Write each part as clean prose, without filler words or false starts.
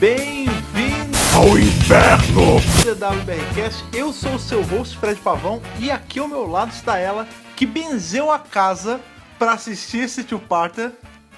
Bem-vindo ao inferno! DWBRcast, eu sou o seu host, Fred Pavão, e aqui ao meu lado está ela, que benzeu a casa pra assistir esse two-parter,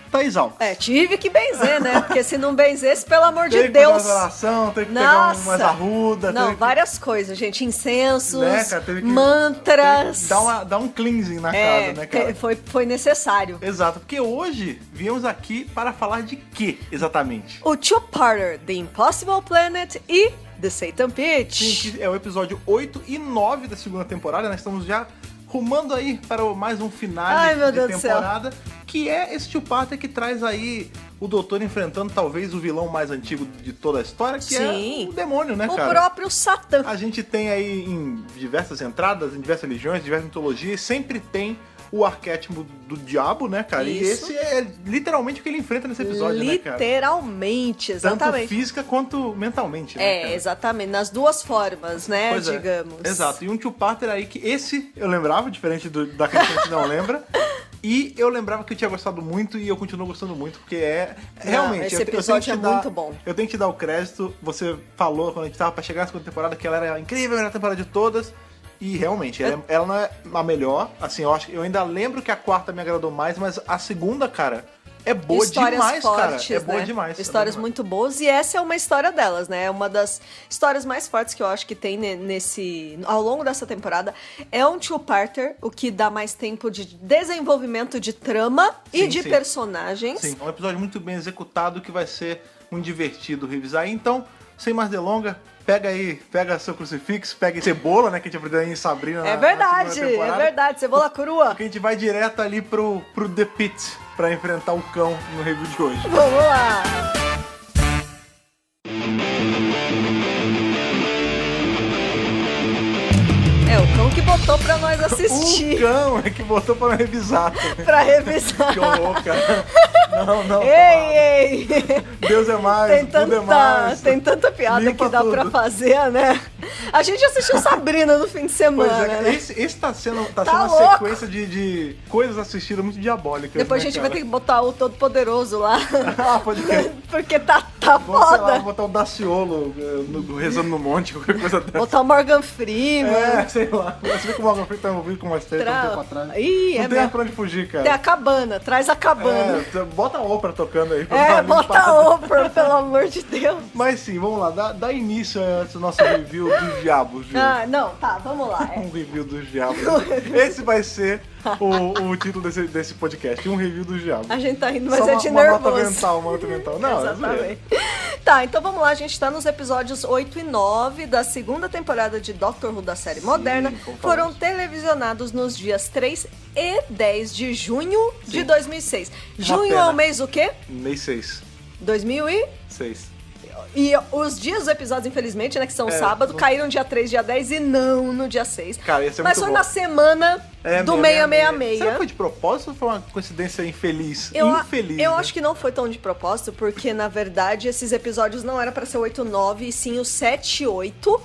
Thaís Alves. Tive que benzer, né? Porque se não benzesse, pelo amor de Tem que Deus. fazer oração, tem que pegar umas arrudas. Não, várias coisas, gente. Incensos, né, cara, teve que, mantras. Dar um cleansing na casa, né, cara? Foi necessário. Exato, porque hoje viemos aqui para falar de quê, exatamente? O two-parter, The Impossible Planet e The Satan Pit. Sim, que é o episódio 8 e 9 da segunda temporada. Nós estamos já rumando aí para mais um finale de temporada, que é esse two-parter que traz aí o doutor enfrentando talvez o vilão mais antigo de toda a história, que é o demônio, né, cara? O próprio Satã. A gente tem aí em diversas entradas, em diversas religiões, diversas mitologias, sempre tem o arquétipo do diabo, né, cara? Isso. E esse é literalmente o que ele enfrenta nesse episódio, né, cara? Literalmente, exatamente. Tanto física quanto mentalmente, né, cara? Exatamente. Nas duas formas, né, pois digamos. Exato. E um two-parter aí que esse eu lembrava, diferente daquele que a gente não lembra. E eu lembrava que eu tinha gostado muito e eu continuo gostando muito, porque realmente... Esse episódio é muito bom. Eu tenho que te dar o crédito. Você falou, quando a gente tava pra chegar na segunda temporada, que ela era incrível, a melhor temporada de todas. E realmente, ela não é a melhor. Assim, eu ainda lembro que a quarta me agradou mais, mas a segunda, cara, é boa demais, fortes, cara. É boa né? demais. Histórias muito boas, e essa é uma história delas, né? É uma das histórias mais fortes que eu acho que tem ao longo dessa temporada. É um two-parter, o que dá mais tempo de desenvolvimento de trama e de personagens. Sim, é um episódio muito bem executado que vai ser muito divertido revisar. Então, sem mais delongas, pega seu crucifixo, pega cebola, né, que a gente aprendeu em Sabrina É verdade, cebola crua. Porque a gente vai direto ali pro The Pit pra enfrentar o cão no review de hoje. Vamos lá! É o cão que botou pra nós assistir. O cão é que botou pra revisar. Pra revisar. Que horror, cara. Não. Ei! Deus é mais, tudo é mais. Tem tanta piada Limpa que dá tudo pra fazer, né? A gente assistiu Sabrina no fim de semana, né? Esse tá sendo uma sequência de coisas assistidas muito diabólicas. Depois né, a gente cara? vai ter que botar o Todo-Poderoso lá. Pode crer. Porque tá Vamos, sei lá, foda. botar o Daciolo rezando no monte, qualquer coisa dessa. Botar o Morgan Freeman. Sei lá. Você vê que o Morgan Freeman tá envolvido com uma estrela um tempo atrás. Não tem pra onde fugir, cara. Tem a cabana, traz a cabana. Bota a Oprah tocando aí. Bota a Oprah, pelo amor de Deus. Mas sim, vamos lá. Dá início a esse nosso review dos diabos, viu? Vamos lá. Um review dos diabos. Esse vai ser o título desse podcast. Um review dos diabos. A gente tá rindo, mas só de uma nervoso. Uma nota mental. Não, exatamente. Tá, então vamos lá. A gente tá nos episódios 8 e 9 da segunda temporada de Doctor Who da série moderna. Foram televisionados nos dias 3 e 10 de junho de 2006. Junho é o mês o quê? Mês 6. 2006. E os dias dos episódios, infelizmente, né, que são sábado, caíram dia 3, dia 10 e não no dia 6. Cara, ia ser mas muito foi bom. na semana do 666. Será que foi de propósito ou foi uma coincidência infeliz? Infeliz. Eu acho que não foi tão de propósito, porque, na verdade, esses episódios não eram pra ser 8 9, e sim o 7 8.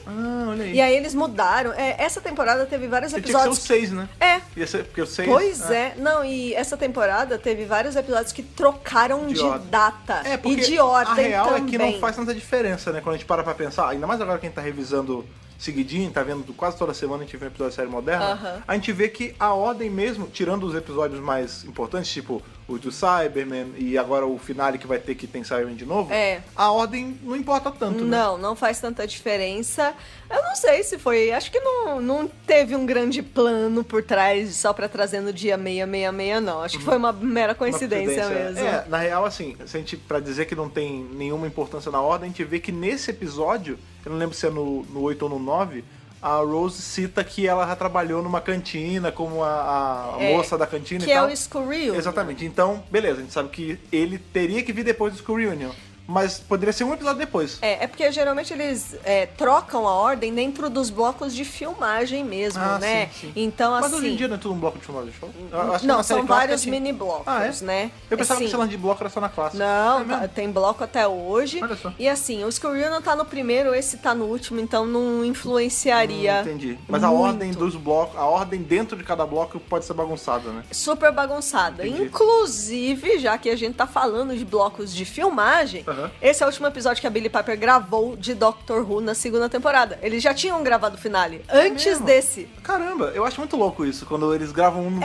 Olha aí. E aí eles mudaram. Essa temporada teve vários episódios... Tinha que ser o 6, né? É. Ia ser, porque o 6... Pois é. Não, e essa temporada teve vários episódios que trocaram de data e de ordem também. A real é que não faz tanta diferença, né? Quando a gente para pra pensar, ainda mais agora que a gente tá revisando seguidinho, tá vendo quase toda semana a gente vê um episódio da série moderna, a gente vê que a ordem mesmo, tirando os episódios mais importantes, tipo o do Cyberman e agora o finale que vai ter que tem Cyberman de novo, a ordem não importa tanto, né? Não faz tanta diferença. Eu não sei se foi, acho que não teve um grande plano por trás só pra trazer no dia 666, não. Acho que foi uma mera coincidência mesmo. Na real, assim, se a gente, pra dizer que não tem nenhuma importância na ordem, a gente vê que nesse episódio, eu não lembro se é no 8 ou no 9, a Rose cita que ela já trabalhou numa cantina como a moça da cantina que e tal. Que é o School Reunion. Exatamente. Então, beleza, a gente sabe que ele teria que vir depois do School Reunion. Mas poderia ser um episódio depois. É porque geralmente eles trocam a ordem dentro dos blocos de filmagem mesmo, né? Sim. Então, mas assim... hoje em dia não é tudo um bloco de filmagem de show? Não, são vários mini blocos, né? Eu pensava que esse lance de bloco era só na classe. Não, tem bloco até hoje. Olha só. E assim, o School Reunion tá no primeiro, esse tá no último, então não influenciaria. Entendi. Mas a ordem dos blocos, a ordem dentro de cada bloco pode ser bagunçada, né? Super bagunçada. Entendi. Inclusive, já que a gente tá falando de blocos de filmagem, Esse é o último episódio que a Billie Piper gravou de Doctor Who na segunda temporada. Eles já tinham gravado o finale, antes desse. Caramba, eu acho muito louco isso, quando eles gravam um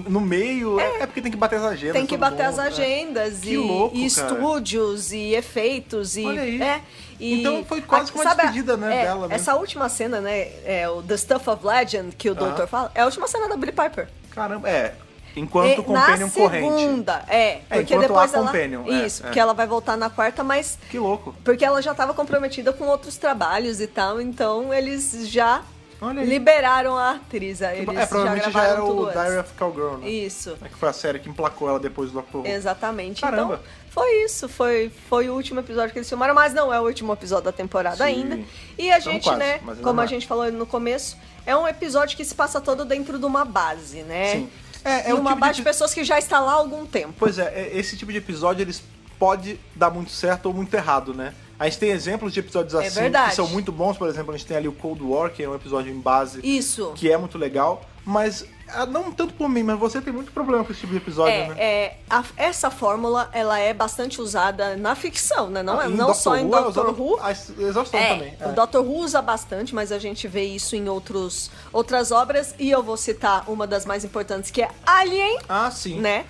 no meio, é porque tem que bater as agendas. Tem que bater as agendas que louco, e estúdios e efeitos. Olha aí. E então foi quase que uma despedida, dela. Né? Essa última cena, né, o The Stuff of Legend, que o doutor fala, é a última cena da Billie Piper. Caramba, enquanto Companion corrente. Na segunda, porque depois ela... Companion. Isso, porque ela vai voltar na quarta, mas... Que louco. Porque ela já estava comprometida com outros trabalhos e tal, então eles já liberaram a atriz. Eles provavelmente já era o Diary of Cowgirl, né? Isso. Que foi a série que emplacou ela depois do Doctor Who. Exatamente. Caramba. Então, foi isso. Foi o último episódio que eles filmaram, mas não é o último episódio da temporada ainda. E a gente, quase, né, como a gente falou no começo, é um episódio que se passa todo dentro de uma base, né? Sim. É uma tipo base de pessoas que já está lá há algum tempo. Pois esse tipo de episódio, eles pode dar muito certo ou muito errado, né? A gente tem exemplos de episódios assim que são muito bons, por exemplo, a gente tem ali o Cold War, que é um episódio em base que é muito legal, mas não tanto por mim, mas você tem muito problema com esse tipo de episódio, né? Essa fórmula, ela é bastante usada na ficção, né? Não só em Doctor Who. Exaustão também. O Doctor Who usa bastante, mas a gente vê isso em outras obras, e eu vou citar uma das mais importantes, que é Alien. Ah, sim. Né?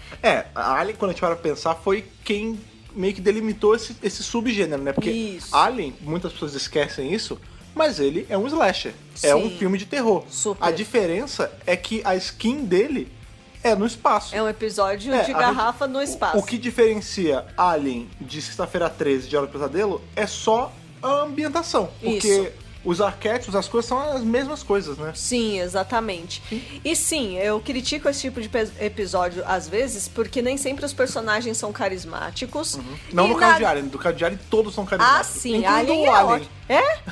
A Alien, quando a gente para pensar, foi quem meio que delimitou esse subgênero, né? Porque Alien, muitas pessoas esquecem isso, mas ele é um slasher. Sim. É um filme de terror. Super. A diferença é que a skin dele é no espaço. É um episódio de garrafa no espaço. O que diferencia Alien de Sexta-feira 13 de Hora do Pesadelo é só a ambientação. Porque os arquétipos, as coisas são as mesmas coisas, né? Sim, exatamente. E sim, eu critico esse tipo de episódio às vezes, porque nem sempre os personagens são carismáticos. Não no caso de Alien. Do caso de Alien, todos são carismáticos. Ah, sim. Alien é ótimo.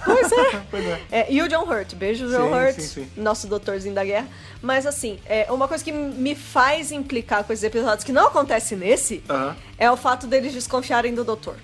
Pois é. Pois é. E o John Hurt. Beijo, John Hurt. Sim. Nosso doutorzinho da guerra. Mas assim, uma coisa que me faz implicar com esses episódios que não acontece nesse, é o fato deles desconfiarem do doutor.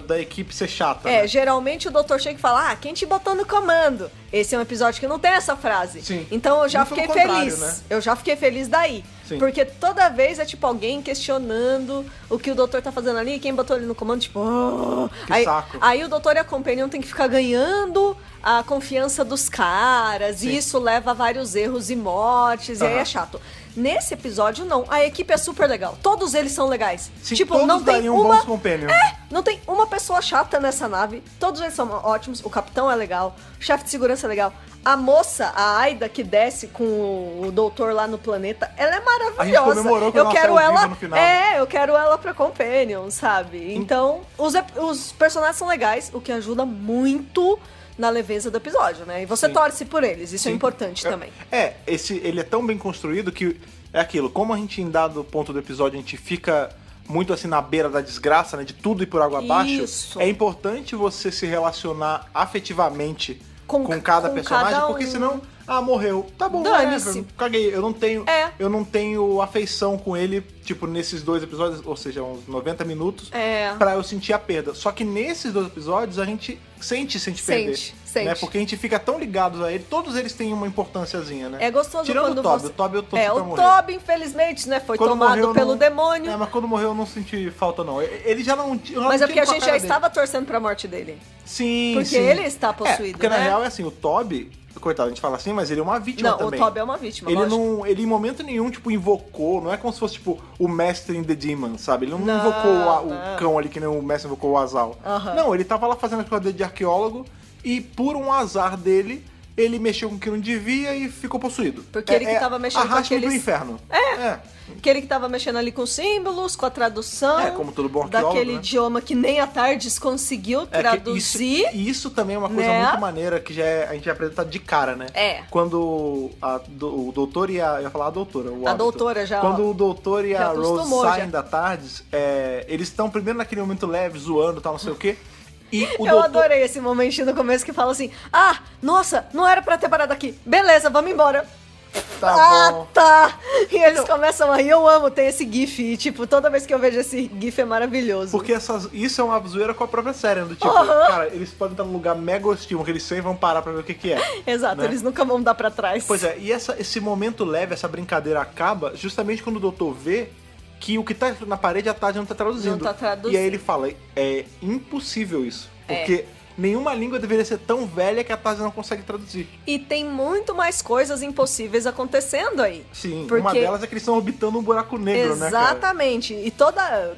Da equipe ser chata. Né? Geralmente o doutor chega e fala, quem te botou no comando? Esse é um episódio que não tem essa frase. Sim. Então eu já fiquei feliz. Né? Eu já fiquei feliz daí. Sim. Porque toda vez é tipo alguém questionando o que o doutor tá fazendo ali, quem botou ele no comando, tipo... saco. Aí o doutor e a Companion tem que ficar ganhando a confiança dos caras, e isso leva a vários erros e mortes, e aí é chato. Nesse episódio, não. A equipe é super legal. Todos eles são legais. Sim, tipo, todos não tem bons companions. Não tem uma pessoa chata nessa nave. Todos eles são ótimos. O capitão é legal. O chefe de segurança é legal. A moça, a Aida, que desce com o doutor lá no planeta, ela é maravilhosa. A gente comemorou com eu quero ela no final. eu quero ela pra Companion, sabe? Então, os personagens são legais, o que ajuda muito na leveza do episódio, né? E você torce por eles, isso é importante também. Ele é tão bem construído que é aquilo, como a gente em dado ponto do episódio a gente fica muito assim na beira da desgraça, né? De tudo ir por água abaixo, é importante você se relacionar afetivamente com cada personagem, porque senão, morreu. Tá bom, caguei. Eu não tenho afeição com ele, tipo, nesses 2 episódios, ou seja, uns 90 minutos, pra eu sentir a perda. Só que nesses 2 episódios a gente sente perder. Né? Porque a gente fica tão ligados a ele, todos eles têm uma importânciazinhazinha, né? É gostoso tirando quando o Toby. você... O Toby eu tô pra morrer. O Toby, infelizmente, né? Foi tomado pelo demônio. Mas quando morreu eu não senti falta, não. Ele já não... Mas é porque a gente já estava torcendo pra morte dele. Sim, porque ele está possuído, porque né? na real é assim, o Toby... Coitado, a gente fala assim, mas ele é uma vítima também. Não, o Toby é uma vítima, ele em momento nenhum, tipo, invocou, não é como se fosse, tipo, o mestre in The Demon, sabe? Ele não invocou o cão ali, que nem o mestre invocou o Azal. Não, ele tava lá fazendo a coisa dele de arqueólogo e, por um azar dele, ele mexeu com o que não devia e ficou possuído. Porque ele que tava mexendo com aqueles... do inferno. Aquele que tava mexendo ali com símbolos, com a tradução. Como todo bom arqueólogo, daquele idioma que nem a Tardes conseguiu traduzir. Isso também é uma coisa muito maneira que a gente já apresenta de cara, né? Quando o doutor e a... Eu ia falar a doutora. A doutora já. Quando o doutor e a Rose saem da Tardes, eles estão primeiro naquele momento leve, zoando e tal, não sei o quê. Eu adorei esse momentinho no começo que fala assim: nossa, não era pra ter parado aqui. Beleza, vamos embora. Tá bom. Tá. E eles começam a rir. Eu amo ter esse gif. E, tipo, toda vez que eu vejo esse gif é maravilhoso. Porque isso é uma zoeira com a própria série, né? Do tipo, cara, eles podem estar num lugar mega hostil, que eles sempre vão parar pra ver o que é. Exato, né? Eles nunca vão dar pra trás. Pois é, e esse momento leve, essa brincadeira acaba justamente quando o doutor vê que o que tá escrito na parede a Tarja não tá traduzindo. Não tá traduzindo. E aí ele fala, é impossível isso. Porque nenhuma língua deveria ser tão velha que a Tarja não consegue traduzir. E tem muito mais coisas impossíveis acontecendo aí. Sim, porque... uma delas é que eles estão orbitando um buraco negro, né, cara? Exatamente. E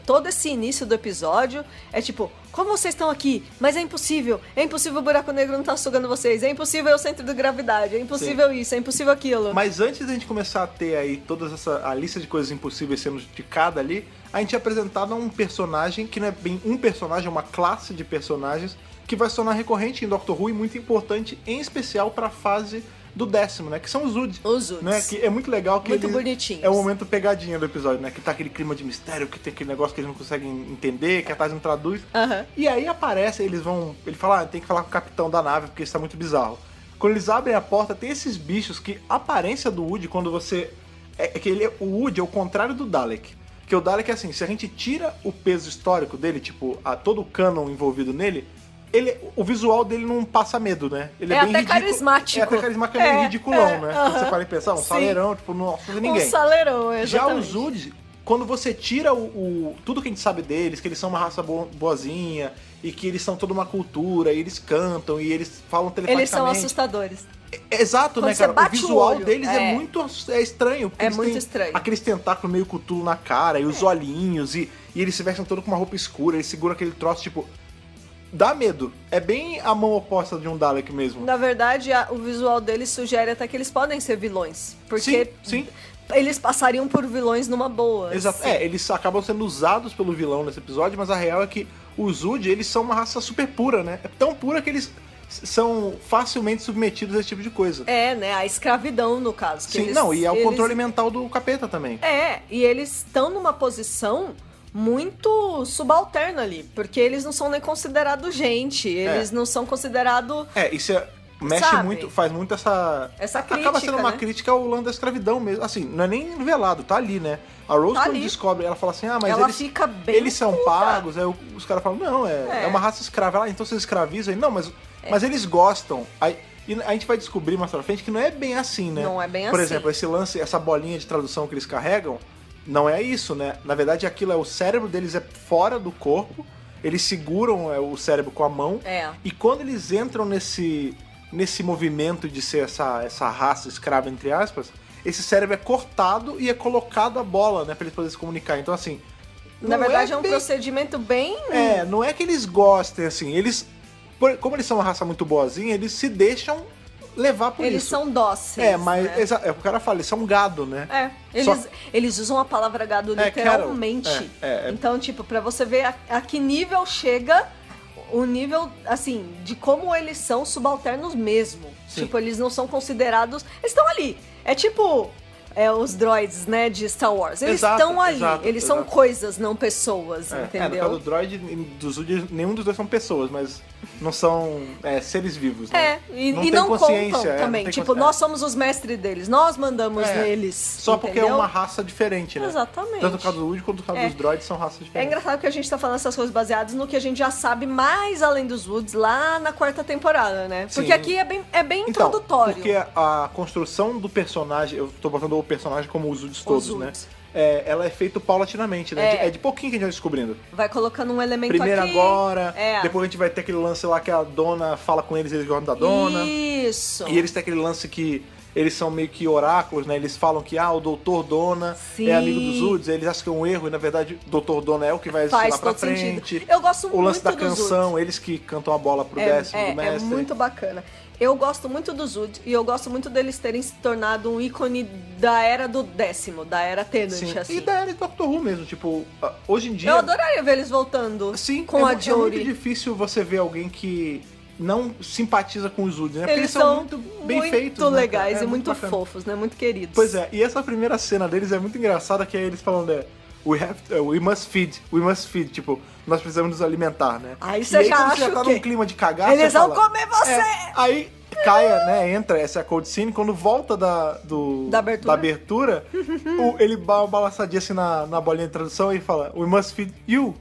todo esse início do episódio é tipo, como vocês estão aqui? Mas é impossível o buraco negro não tá sugando vocês. É impossível o centro de gravidade. É impossível isso, é impossível aquilo. Mas antes da gente começar a ter aí a lista de coisas impossíveis sendo indicada ali, a gente é apresentado a um personagem que não é bem um personagem, é uma classe de personagens que vai se tornar recorrente em Doctor Who e muito importante, em especial pra fase do 10º, né? Que são os Zuds. Os Zuds. Né? Que é muito legal que muito bonitinhos. É o momento pegadinha do episódio, né? Que tá aquele clima de mistério, que tem aquele negócio que eles não conseguem entender, que a Tarja não traduz. E aí aparece, ele fala, tem que falar com o capitão da nave, porque isso tá muito bizarro. Quando eles abrem a porta, tem esses bichos que a aparência do Woody, quando você... o Woody é o contrário do Dalek. Que o Dalek é assim, se a gente tira o peso histórico dele, tipo, todo o canon envolvido nele, o visual dele não passa medo, né? Ele é bem até ridículo. carismático. É até carismático, é meio ridiculão, né? Quando você para e pensar, um salerão, tipo, não ofende ninguém. Um salerão, exatamente. Já os Zuds, quando você tira tudo que a gente sabe deles, que eles são uma raça boazinha, e que eles são toda uma cultura, e eles cantam, e eles falam telepaticamente. Eles são assustadores. Exato, quando né, cara? O visual olho, deles é muito estranho. É muito estranho. Aqueles tentáculos meio Cthulhu na cara, e os olhinhos, e eles se vestem todo com uma roupa escura, eles seguram aquele troço, tipo... Dá medo. É bem a mão oposta de um Dalek mesmo. Na verdade, o visual deles sugere até que eles podem ser vilões. Porque sim. Eles passariam por vilões numa boa. Exato. Assim. Eles acabam sendo usados pelo vilão nesse episódio, mas a real é que os Zud, eles são uma raça super pura, né? É tão pura que eles são facilmente submetidos a esse tipo de coisa. Né? A escravidão, no caso. Sim, e é o controle mental do capeta também. E eles estão numa posição muito subalterna ali, porque eles não são nem considerados gente, eles não são considerados... Isso muito, faz muito essa crítica, acaba sendo uma crítica ao lance da escravidão mesmo, assim, não é nem velado, tá ali, né? A Rose quando descobre, ela fala assim, mas ela fica bem eles são pagos, aí os caras falam, não, é uma raça escrava, então vocês escravizam, não, mas eles gostam, e a gente vai descobrir mais pra frente que não é bem assim, né? Não é bem assim. Por exemplo, esse lance, essa bolinha de tradução que eles carregam, não é isso, né? Na verdade, aquilo o cérebro deles é fora do corpo, eles seguram o cérebro com a mão, e quando eles entram nesse movimento de ser essa raça escrava, entre aspas, esse cérebro é cortado e é colocado a bola, né? Pra eles poderem se comunicar. Então, assim... Na verdade, é um procedimento bem... não é que eles gostem, assim, como eles são uma raça muito boazinha, eles se deixam levar por eles isso. Eles são dóceis. Mas né? O cara fala, eles são gado, né? Eles usam a palavra gado literalmente. Então, tipo, pra você ver a que nível chega o nível, assim, de como eles são subalternos mesmo. Sim. Tipo, eles não são considerados... Eles estão ali. É tipo... os droids, né, de Star Wars. Eles estão ali. Eles são coisas, não pessoas, entendeu? No caso do droid, dos Zud, nenhum dos dois são pessoas, mas não são seres vivos, né? E não contam também. Tipo, nós somos os mestres deles. Nós mandamos neles. Só porque é uma raça diferente, né? Exatamente. Tanto no caso do Woody quanto no caso dos droids são raças diferentes. É engraçado que a gente tá falando essas coisas baseadas no que a gente já sabe mais além dos Woods lá na 4ª temporada, né? Porque aqui é bem introdutório. Porque a construção do personagem, eu tô botando o personagem como os Zuds todos, né? Ela é feita paulatinamente, né? É de pouquinho que a gente vai descobrindo. Vai colocando um elemento Primeiro aqui. Agora, depois a gente vai ter aquele lance lá que a dona fala com eles gostam da dona. Isso. E eles têm aquele lance que eles são meio que oráculos, né? Eles falam que o Doutor Dona é amigo dos Zuds, eles acham que é um erro e na verdade o Doutor Dona é o que vai existir lá pra frente. Sentido. Eu gosto muito o lance da canção, eles que cantam a bola pro 10º do mestre. É muito bacana. Eu gosto muito do Zud e eu gosto muito deles terem se tornado um ícone da era do 10º, da era Tennant, assim. E da era de Doctor Who mesmo, tipo, hoje em dia... Eu adoraria ver eles voltando com a Jodie. É muito difícil você ver alguém que não simpatiza com os Zuds, né? Porque eles são muito bem feitos, muito legais né? e muito fofos, né? Muito queridos. Pois é, e essa primeira cena deles é muito engraçada, que é eles falando, we must feed, tipo, nós precisamos nos alimentar, né? Aí você já acha já tá num clima de cagar, eles vão comer você! Aí Caia, né, entra, essa é a cold scene, quando volta da abertura ele dá uma balançadinha assim na bolinha de tradução e fala, we must feed you.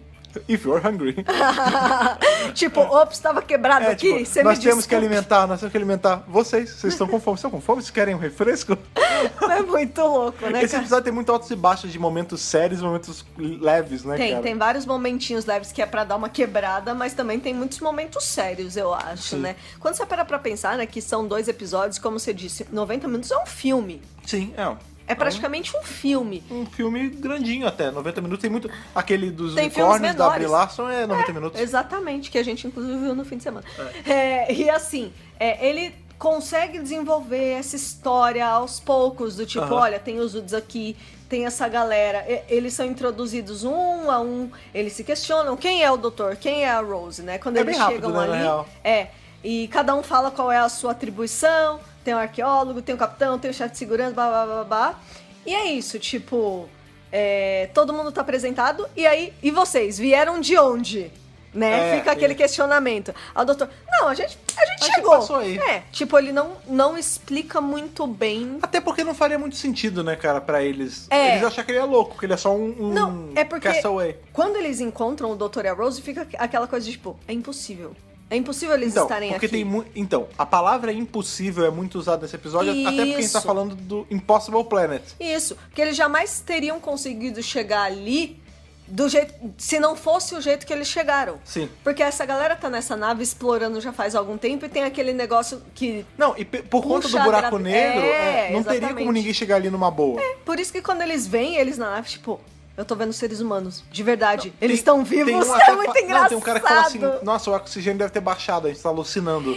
If you're hungry. Tipo, ops, tava quebrado aqui, tipo, você nós me temos que desculpa. alimentar vocês. Vocês estão com fome? Vocês estão com fome? Vocês querem um refresco? É muito louco, né, Esse cara? episódio tem muito altos e baixos de momentos sérios e momentos leves, né, cara? Tem vários momentinhos leves que é pra dar uma quebrada, mas também tem muitos momentos sérios, eu acho, Sim. né? Quando você para pra pensar, né, que são 2 episódios, como você disse, 90 minutos é um filme. Sim, É praticamente um filme. um filme grandinho até, 90 minutos. Tem muito... Aquele dos Tem filmes unicórnios da Brie menores. Larson é 90 minutos. Exatamente, que a gente inclusive viu no fim de semana. E assim, ele consegue desenvolver essa história aos poucos, do tipo, olha, tem os Woods aqui, tem essa galera, eles são introduzidos um a um, eles se questionam quem é o doutor, quem é a Rose, né? Quando eles bem rápido, chegam né, na ali, real. e cada um fala qual é a sua atribuição, tem o arqueólogo, tem o capitão, tem o chefe de segurança, blá blá blá blá. E é isso, tipo, todo mundo tá apresentado, e aí, e vocês, vieram de onde? Né? Fica aquele questionamento. Aí o doutor, não, a gente chegou. Passou aí. Tipo, ele não explica muito bem. Até porque não faria muito sentido, né, cara, pra eles. É. Eles acham que ele é louco, que ele é só um Não, é porque castaway. quando eles encontram o doutor e a Rose, fica aquela coisa de tipo, é impossível. É impossível eles estarem porque aqui. Então, a palavra impossível é muito usada nesse episódio, até porque a gente tá Isso. falando do Impossible Planet. Isso, porque eles jamais teriam conseguido chegar ali do jeito, se não fosse o jeito que eles chegaram. Sim. Porque essa galera tá nessa nave explorando já faz algum tempo e tem aquele negócio que... Não, e por conta do Puxa a buraco gra- negro, não teria exatamente. como ninguém chegar ali numa boa. Por isso que quando eles veem eles na nave, tipo, eu tô vendo seres humanos, de verdade. Tem- Eles estão tem vivos, um até é muito não, engraçado. tem um cara que fala assim, nossa, o oxigênio deve ter baixado, a gente tá alucinando.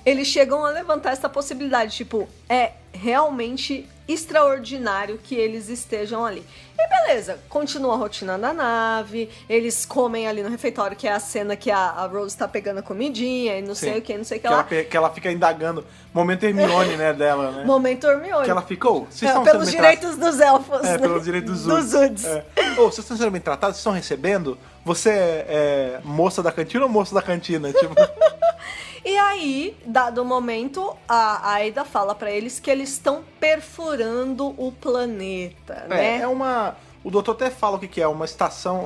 Eles chegam a levantar essa possibilidade, tipo, é realmente extraordinário que eles estejam ali. E beleza, continua a rotina da nave, eles comem ali no refeitório, que é a cena que a Rose tá pegando a comidinha e não sei o que, não sei o que lá. Que ela fica indagando, momento Hermione, né, dela, né? Momento Hermione. Que ela ficou, vocês estão pelos sendo bem direitos dos elfos. É, né? pelos direitos dos dos Woods. Vocês estão sendo bem tratados? Vocês estão recebendo? Você é moça da cantina ou moço da cantina? Tipo... E aí, dado o momento, a Aida fala pra eles que eles estão perfurando o planeta, né? É uma... O doutor até fala o que é, uma estação...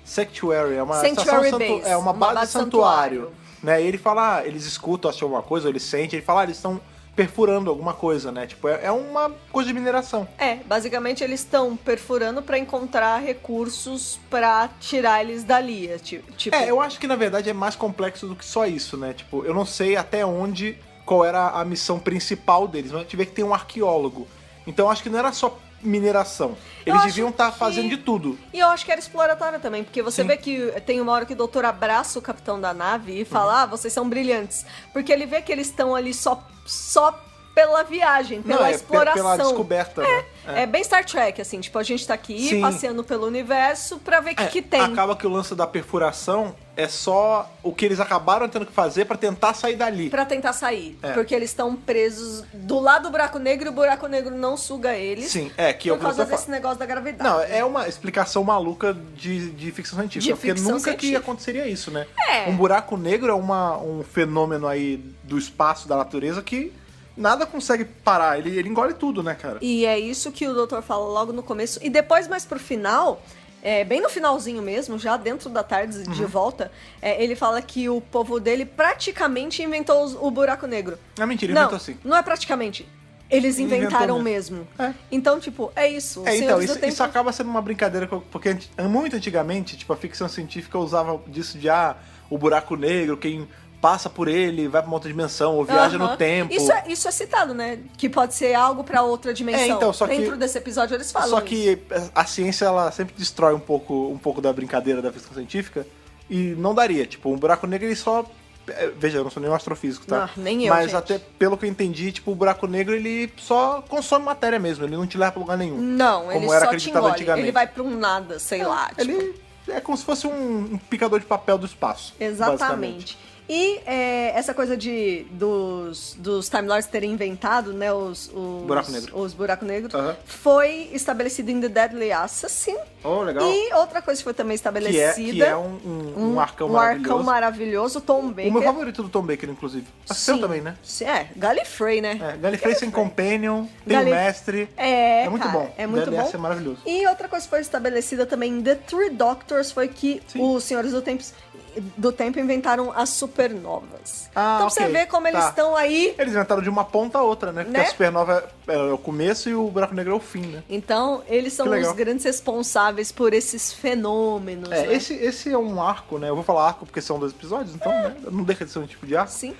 Sanctuary, é uma Sanctuary estação... base, É uma base base santuário. Né? E ele fala, eles escutam, acham alguma coisa, ou eles sentem, ele fala, eles estão perfurando alguma coisa, né? Tipo, é uma coisa de mineração. Basicamente eles estão perfurando pra encontrar recursos pra tirar eles dali. Tipo, Eu acho que na verdade é mais complexo do que só isso, né? Tipo, eu não sei até onde, qual era a missão principal deles, mas eu tive que ter um arqueólogo. Então eu acho que não era só mineração. Eles deviam estar fazendo de tudo. E eu acho que era exploratória também, porque você Sim. vê que tem uma hora que o doutor abraça o capitão da nave e fala, vocês são brilhantes. Porque ele vê que eles estão ali só pela viagem, pela exploração. Pela descoberta, né? É bem Star Trek, assim, tipo, a gente tá aqui Sim. passeando pelo universo pra ver o que tem. Acaba que o lance da perfuração é só o que eles acabaram tendo que fazer pra tentar sair dali. Pra tentar sair. Porque eles estão presos do lado do buraco negro e o buraco negro não suga eles. Sim, que é o por que causa eu tô desse falando. negócio da gravidade. Não, é uma explicação maluca de ficção científica. Porque ficção nunca que científica. aconteceria isso, né? Um buraco negro é um fenômeno aí do espaço, da natureza, que nada consegue parar. Ele engole tudo, né, cara? E é isso que o doutor fala logo no começo. E depois, mais pro final, bem no finalzinho mesmo, já dentro da tarde de volta, ele fala que o povo dele praticamente inventou o buraco negro. É mentira, Não, inventou assim. não é praticamente. Eles inventaram Inventou mesmo. É. Então, tipo, é isso. Então, Senhores do isso Tempo- acaba sendo uma brincadeira, porque muito antigamente, tipo, a ficção científica usava disso de, o buraco negro, quem passa por ele, vai pra uma outra dimensão, ou viaja no tempo. Isso é citado, né? Que pode ser algo pra outra dimensão. Então, só que- Dentro desse episódio eles falam Só isso. que a ciência, ela sempre destrói um pouco da brincadeira da ficção científica, e não daria. Tipo, um buraco negro, ele só... Veja, eu não sou nenhum astrofísico, tá? Não, nem eu, Mas gente. até pelo que eu entendi, tipo, o buraco negro, ele só consome matéria mesmo, ele não te leva pra lugar nenhum. Não, ele como era só te acreditado engole. antigamente. Ele vai pra um nada, sei lá. Tipo, Ele é como se fosse um picador de papel do espaço. Basicamente. exatamente. E essa coisa dos Time Lords terem inventado, né, os Buraco negro. Os buraco negros, Aham. foi estabelecido em The Deadly Assassin, Oh, legal. E outra coisa que foi também estabelecida... Que é um arcão maravilhoso. Um arcão maravilhoso, Tom Baker. O meu favorito do Tom Baker, inclusive. O seu também, né? Gallifrey, né? Gallifrey sem Companion, tem o Mestre. É muito bom. É muito bom. É maravilhoso. E outra coisa que foi estabelecida também em The Three Doctors foi que os Senhores do Tempo inventaram as supernovas. Então você vê como eles estão aí... Eles inventaram de uma ponta a outra, né? Porque a supernova é o começo e o buraco negro é o fim, né? Então, eles são os grandes responsáveis por esses fenômenos, né? Esse é um arco, né? Eu vou falar arco porque são 2 episódios, então, né? Não deixa de ser um tipo de arco. Sim.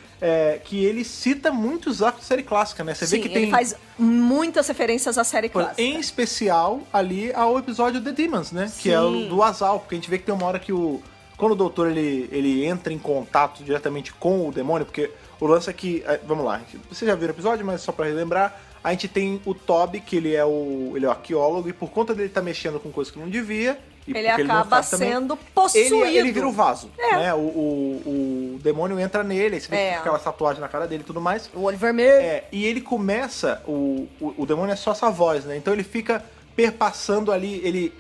Que ele cita muitos arcos de série clássica, né? Você vê que tem... ele faz muitas referências à série clássica. Em especial, ali, ao episódio The Demons, né? Sim. Que é o do Azal, porque a gente vê que tem uma hora que quando o doutor ele entra em contato diretamente com o demônio, porque o lance é que... Vamos lá, você já viu o episódio, mas só pra relembrar, a gente tem o Toby, que ele é o arqueólogo, e por conta dele estar mexendo com coisas que não devia... Ele acaba sendo possuído. Ele vira o vaso, né? O demônio entra nele, aí você vê aquela tatuagem na cara dele e tudo mais. O olho vermelho. E ele começa... O demônio é só essa voz, né? Então ele fica perpassando ali, ele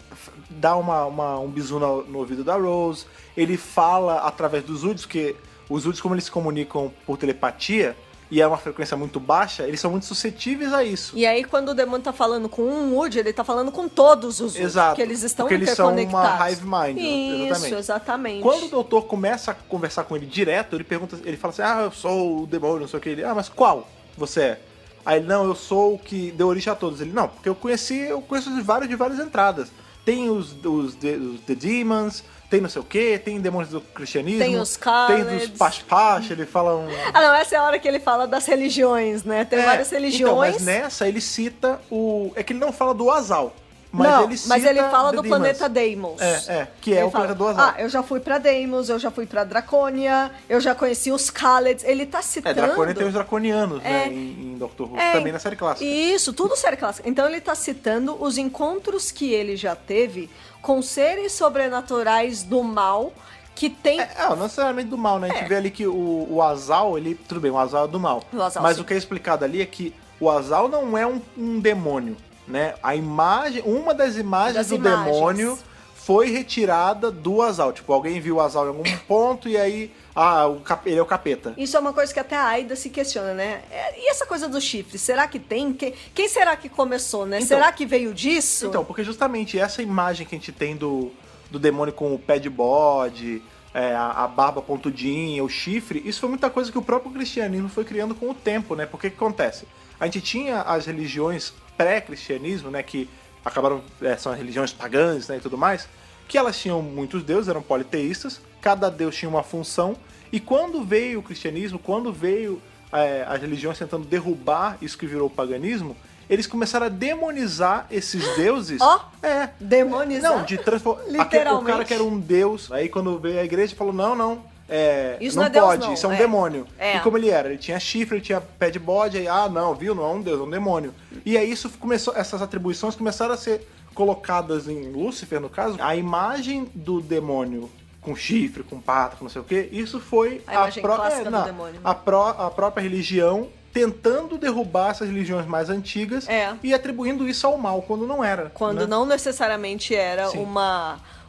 dá um bisu no ouvido da Rose, ele fala através dos Uds, porque os Uds, como eles se comunicam por telepatia, e é uma frequência muito baixa, eles são muito suscetíveis a isso. E aí, quando o demônio tá falando com um Wood, ele tá falando com todos os Woods. Exato. Porque eles estão porque interconectados. Eles são uma hive mind. Isso, exatamente. Quando o doutor começa a conversar com ele direto, ele fala assim, eu sou o demônio, não sei o que. Ele, mas qual você é? Aí ele, não, eu sou o que deu origem a todos. Ele, não, porque eu conheço de várias entradas. Tem os The Demons, tem não sei o que, tem demônios do cristianismo. Tem os Khaleds. Tem dos Pash, ele fala não, essa é a hora que ele fala das religiões, né? Tem várias religiões. Então, mas nessa ele cita É que ele não fala do Azal. Mas ele fala do planeta Deimos. Que é o planeta do Azal. Eu já fui pra Deimos, eu já fui pra Dracônia, eu já conheci os Khaleds. Ele tá citando... Dracônia tem os draconianos, né, em Doctor Who, também na série clássica. Isso, tudo série clássica. Então ele tá citando os encontros que ele já teve com seres sobrenaturais do mal, que tem... não necessariamente do mal, né? A gente vê ali que o Azal, tudo bem, o Azal é do mal. Mas o que é explicado ali é que o Azal não é um demônio, né? Uma das imagens do demônio foi retirada do Azal. Tipo, alguém viu o Azal em algum ponto e aí... ele é o capeta. Isso é uma coisa que até a Aida se questiona, né? E essa coisa do chifre? Será que tem? Quem será que começou, né? Então, será que veio disso? Então, porque justamente essa imagem que a gente tem do demônio com o pé de bode, a barba pontudinha, o chifre, isso foi muita coisa que o próprio cristianismo foi criando com o tempo, né? Porque o que acontece? A gente tinha as religiões pré-cristianismo, né? Que acabaram... são as religiões pagãs, né? E tudo mais... que elas tinham muitos deuses, eram politeístas, cada deus tinha uma função, e quando veio o cristianismo, quando veio as religiões tentando derrubar isso que virou o paganismo, eles começaram a demonizar esses deuses. Demonizar? Não, de transformar. Literalmente. O cara que era um deus, aí quando veio a igreja falou, não, isso não é Deus, pode, não. isso é um demônio. É. E como ele era? Ele tinha chifre, ele tinha pé de bode, aí, não é um deus, é um demônio. E aí isso começou, essas atribuições começaram a ser colocadas em Lúcifer, no caso, a imagem do demônio com chifre, com pata, com não sei o que, isso foi a imagem clássica do demônio. A própria religião tentando derrubar essas religiões mais antigas e atribuindo isso ao mal, quando não era. Quando não necessariamente era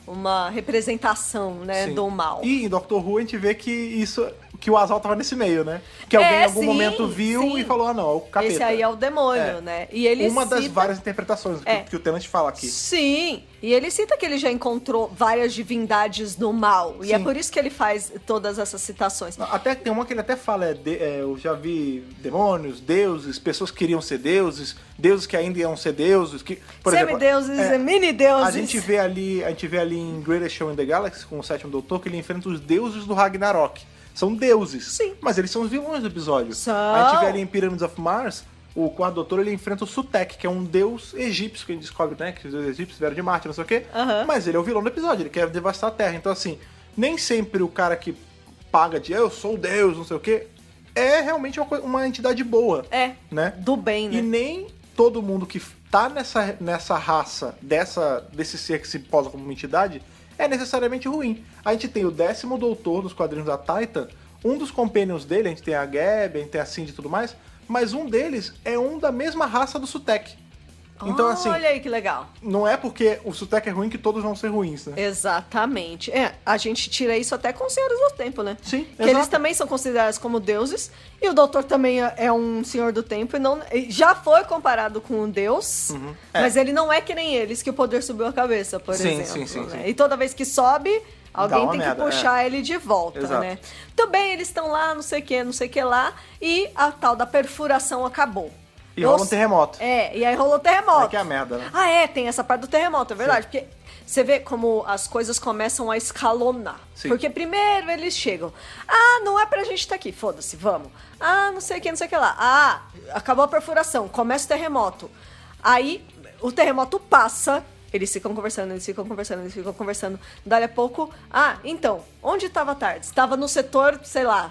uma representação, né, do mal. E em Doctor Who a gente vê que o Azal tava nesse meio, né? Que alguém em algum momento viu e falou, é o capeta. Esse aí é o demônio, né? E ele das várias interpretações que o Tennant fala aqui. Sim, e ele cita que ele já encontrou várias divindades do mal. E é por isso que ele faz todas essas citações. Até tem uma que ele até fala, eu já vi demônios, deuses, pessoas que queriam ser deuses que ainda iam ser deuses. Semideuses e mini-deuses. A gente vê ali em Greatest Show in the Galaxy, com o Sétimo Doutor, que ele enfrenta os deuses do Ragnarok. São deuses. Sim. Mas eles são os vilões do episódio. A gente vê ali em Pyramids of Mars, o Quarto Doutor, ele enfrenta o Sutek, que é um deus egípcio, que a gente descobre, né? Que os deuses egípcios vieram de Marte, não sei o quê. Mas ele é o vilão do episódio, ele quer devastar a Terra. Então, assim, nem sempre o cara que paga de eu sou o deus, não sei o quê, é realmente uma entidade boa. Né? Do bem, né? E nem todo mundo que tá nessa raça, desse ser que se posa como uma entidade, é necessariamente ruim. A gente tem o 10º Doutor dos quadrinhos da Titan, um dos companions dele, a gente tem a Gabi, a gente tem a Cindy e tudo mais, mas um deles é da mesma raça do Sutek. Então, assim... Olha aí que legal. Não é porque o sotaque é ruim que todos vão ser ruins, né? Exatamente. A gente tira isso até com os Senhores do Tempo, né? Sim, que eles também são considerados como deuses. E o Doutor também é um Senhor do Tempo. E já foi comparado com um deus. Mas ele não é que nem eles, que o poder subiu a cabeça, por exemplo. Sim. E toda vez que sobe... Alguém tem que puxar ele de volta, né? Também eles estão lá, não sei o que lá, e a tal da perfuração acabou. E rola um terremoto. E aí rolou terremoto. É que é a merda, né? Tem essa parte do terremoto, é verdade. Porque você vê como as coisas começam a escalonar. Sim. Porque primeiro eles chegam. Não é pra gente estar aqui, foda-se, vamos. Não sei o que lá. Acabou a perfuração, começa o terremoto. Aí o terremoto passa... Eles ficam conversando. Dali a pouco, então, onde estava a Tardes? Estava no setor, sei lá,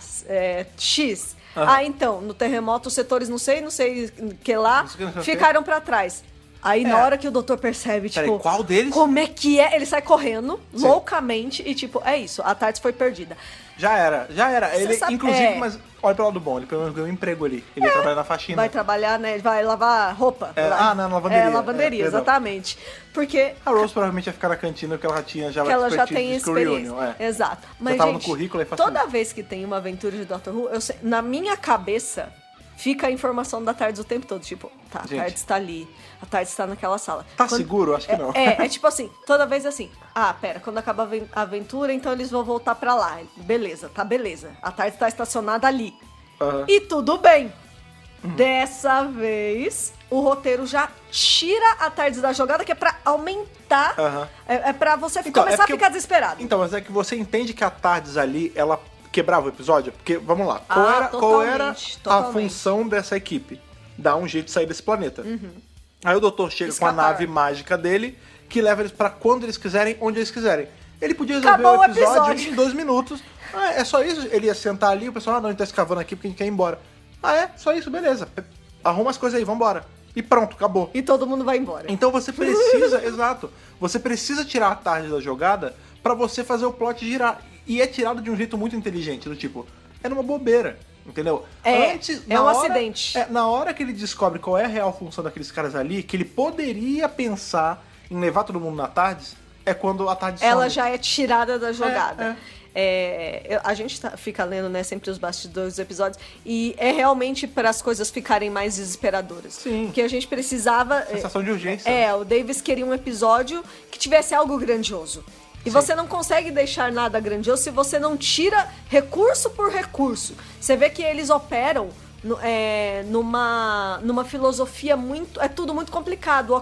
X. Então, no terremoto, os setores não sei que lá, ficaram pra trás. Aí, na hora que o doutor percebe, tipo... Peraí, qual deles? Como é que é? Ele sai correndo, loucamente, e tipo, é isso, a Tardes foi perdida. Já era. Ele, inclusive, mas olha pelo lado bom, ele pelo menos ganhou um emprego ali. Ele ia trabalhar na faxina. Vai trabalhar, né? Ele vai lavar roupa. Na lavanderia. Lavanderia, exatamente. Porque... A Rose provavelmente ia ficar na cantina, porque ela já tem experiência. Exato. Mas, já tava gente, no currículo, toda vez que tem uma aventura de Doctor Who, na minha cabeça... Fica a informação da Tardes o tempo todo. Tipo, a Tardes tá ali. A Tardes tá naquela sala. Seguro? Acho que não. É tipo assim, toda vez assim. Pera, quando acaba a aventura, então eles vão voltar pra lá. Beleza. A Tardes tá estacionada ali. E tudo bem. Dessa vez, o roteiro já tira a Tardes da jogada, que é pra aumentar. É pra você começar a ficar desesperado. Então, mas é que você entende que a Tardes ali, ela... quebrava o episódio? Porque, vamos lá, qual era a função dessa equipe? Dar um jeito de sair desse planeta. Aí o doutor chega com a nave mágica dele, que leva eles pra quando eles quiserem, onde eles quiserem. Ele podia resolver o episódio em 2 minutos. É só isso? Ele ia sentar ali, o pessoal, não, a gente tá escavando aqui porque a gente quer ir embora. Só isso, beleza. Arruma as coisas aí, vambora. E pronto, acabou. E todo mundo vai embora. Então você precisa, exato, você precisa tirar a tarde da jogada pra você fazer o plot girar. E é tirado de um jeito muito inteligente, do tipo, é numa bobeira, entendeu? Acidente. Na hora que ele descobre qual é a real função daqueles caras ali, que ele poderia pensar em levar todo mundo na Tardes, é quando a Tardes ela já é tirada da jogada. A gente fica lendo, né, sempre os bastidores dos episódios, e é realmente para as coisas ficarem mais desesperadoras. Sim. Porque a gente precisava... Sensação de urgência. O Davis queria um episódio que tivesse algo grandioso. E você não consegue deixar nada grandioso se você não tira recurso por recurso. Você vê que eles operam numa filosofia muito... É tudo muito complicado.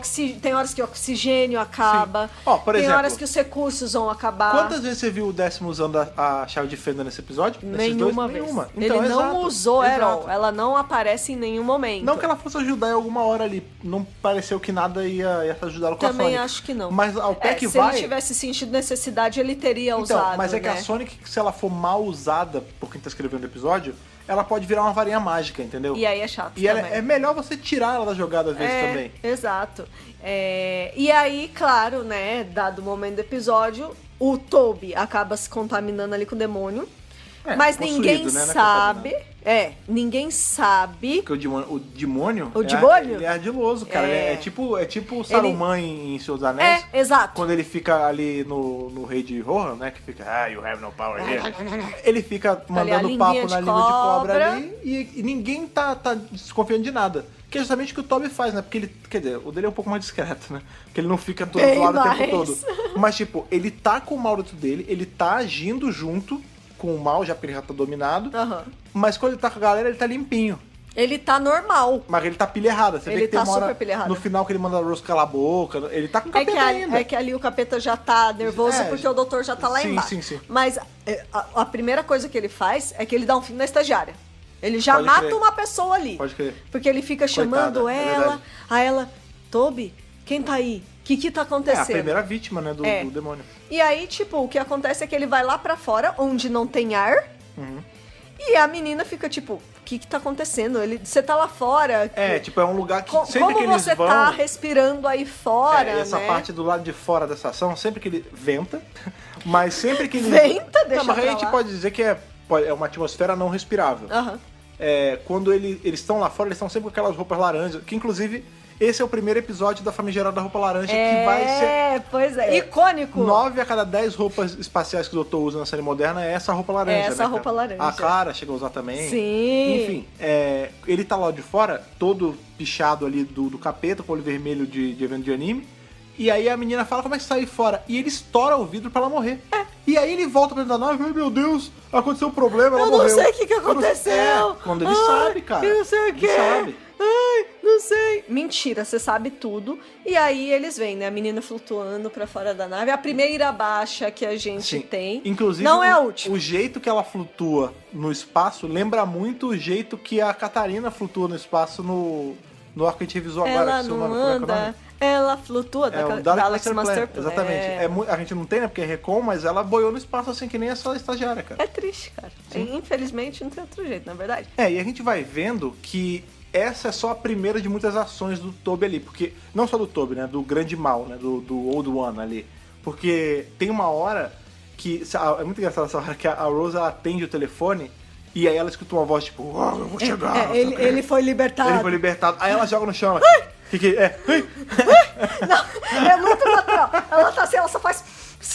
Tem horas que o oxigênio acaba. Por exemplo, tem horas que os recursos vão acabar. Quantas vezes você viu o 10º usando a chave de fenda nesse episódio? Nenhuma vez. Então, ele não usou Errol. Ela não aparece em nenhum momento. Não que ela fosse ajudar em alguma hora ali. Não pareceu que nada ia ajudá-lo com a Sonic. Também acho que não. Mas ao pé que se ele tivesse sentido necessidade, ele teria usado. Mas é que a Sonic, se ela for mal usada por quem tá escrevendo o episódio, ela pode virar uma varinha mágica, entendeu? E aí é chato e também. É melhor você tirar ela da jogada às vezes também. Exato. E aí, claro, né, dado o momento do episódio, o Toby acaba se contaminando ali com o demônio. Mas ninguém sabe... ninguém sabe... Porque o demônio... O demônio? Ele é ardiloso, cara. É tipo o Saruman em Seus Anéis. Exato. Quando ele fica ali no Rei de Rohan, né? Que fica... you have no power here. Ele fica mandando papo na língua de cobra ali. E ninguém tá desconfiando de nada. Que é justamente o que o Toby faz, né? Porque ele... Quer dizer, o dele é um pouco mais discreto, né? Porque ele não fica todo do lado o tempo todo. Mas, tipo, ele tá com o mal dentro dele. Ele tá agindo junto com o mal, já porque ele já tá dominado. Mas quando ele tá com a galera, ele tá limpinho. Ele tá normal. Mas ele tá pilha errada. Você vê que tem uma hora super pilha errada. no final que ele manda a Rose calar a boca. Ele tá com o capeta ainda. É que ali o capeta já tá nervoso porque o doutor já tá lá embaixo. Sim. Mas a primeira coisa que ele faz é que ele dá um fim na estagiária. Ele já mata uma pessoa ali. Pode crer. Porque ele fica chamando ela. Aí ela, Toby, quem tá aí? O que tá acontecendo? É a primeira vítima, né, do demônio. E aí, tipo, o que acontece é que ele vai lá pra fora, onde não tem ar. E a menina fica tipo, o que tá acontecendo? Você tá lá fora. É um lugar que sempre como que eles você vão... tá respirando aí fora, essa né? parte do lado de fora da estação, sempre que ele venta, mas sempre que ele... Venta, deixa mas a pra gente lá. pode dizer que é uma atmosfera não respirável. Quando eles estão lá fora, eles estão sempre com aquelas roupas laranjas, que inclusive esse é o primeiro episódio da famigerada roupa laranja, que vai ser... Pois é, icônico. 9 a cada 10 roupas espaciais que o Doutor usa na série moderna é essa roupa laranja. Essa roupa laranja. A Clara chega a usar também. Sim. Enfim, ele tá lá de fora, todo pichado ali do capeta, com o olho vermelho de evento de anime. E aí a menina fala como é que sai fora. E ele estoura o vidro pra ela morrer. E aí ele volta pra dentro da nave e meu Deus, aconteceu um problema, ela morreu. Eu não sei o que aconteceu. Quando ele sabe, cara. Eu não sei o que. Ele sabe. Ai, não sei. Mentira, você sabe tudo. E aí eles veem, né? A menina flutuando pra fora da nave. A primeira baixa que a gente tem. Inclusive, não é a última. O jeito que ela flutua no espaço lembra muito o jeito que a Catarina flutua no espaço no arco que a gente revisou agora. Ela não anda, ela flutua o da Alex Master Plan. Exatamente. A gente não tem, né? Porque é Recon, mas ela boiou no espaço assim que nem essa estagiária, cara. É triste, cara. Infelizmente não tem outro jeito, na verdade. E a gente vai vendo que essa é só a primeira de muitas ações do Toby ali. Porque, não só do Toby, né? Do grande mal, né? Do Old One ali. Porque tem uma hora que... É muito engraçado essa hora que a Rose ela atende o telefone e aí ela escuta uma voz tipo, eu vou chegar. Ele foi libertado. Ele foi libertado. Aí ela joga no chão. Ela, que é? Não, é muito natural. Ela tá assim, ela só faz...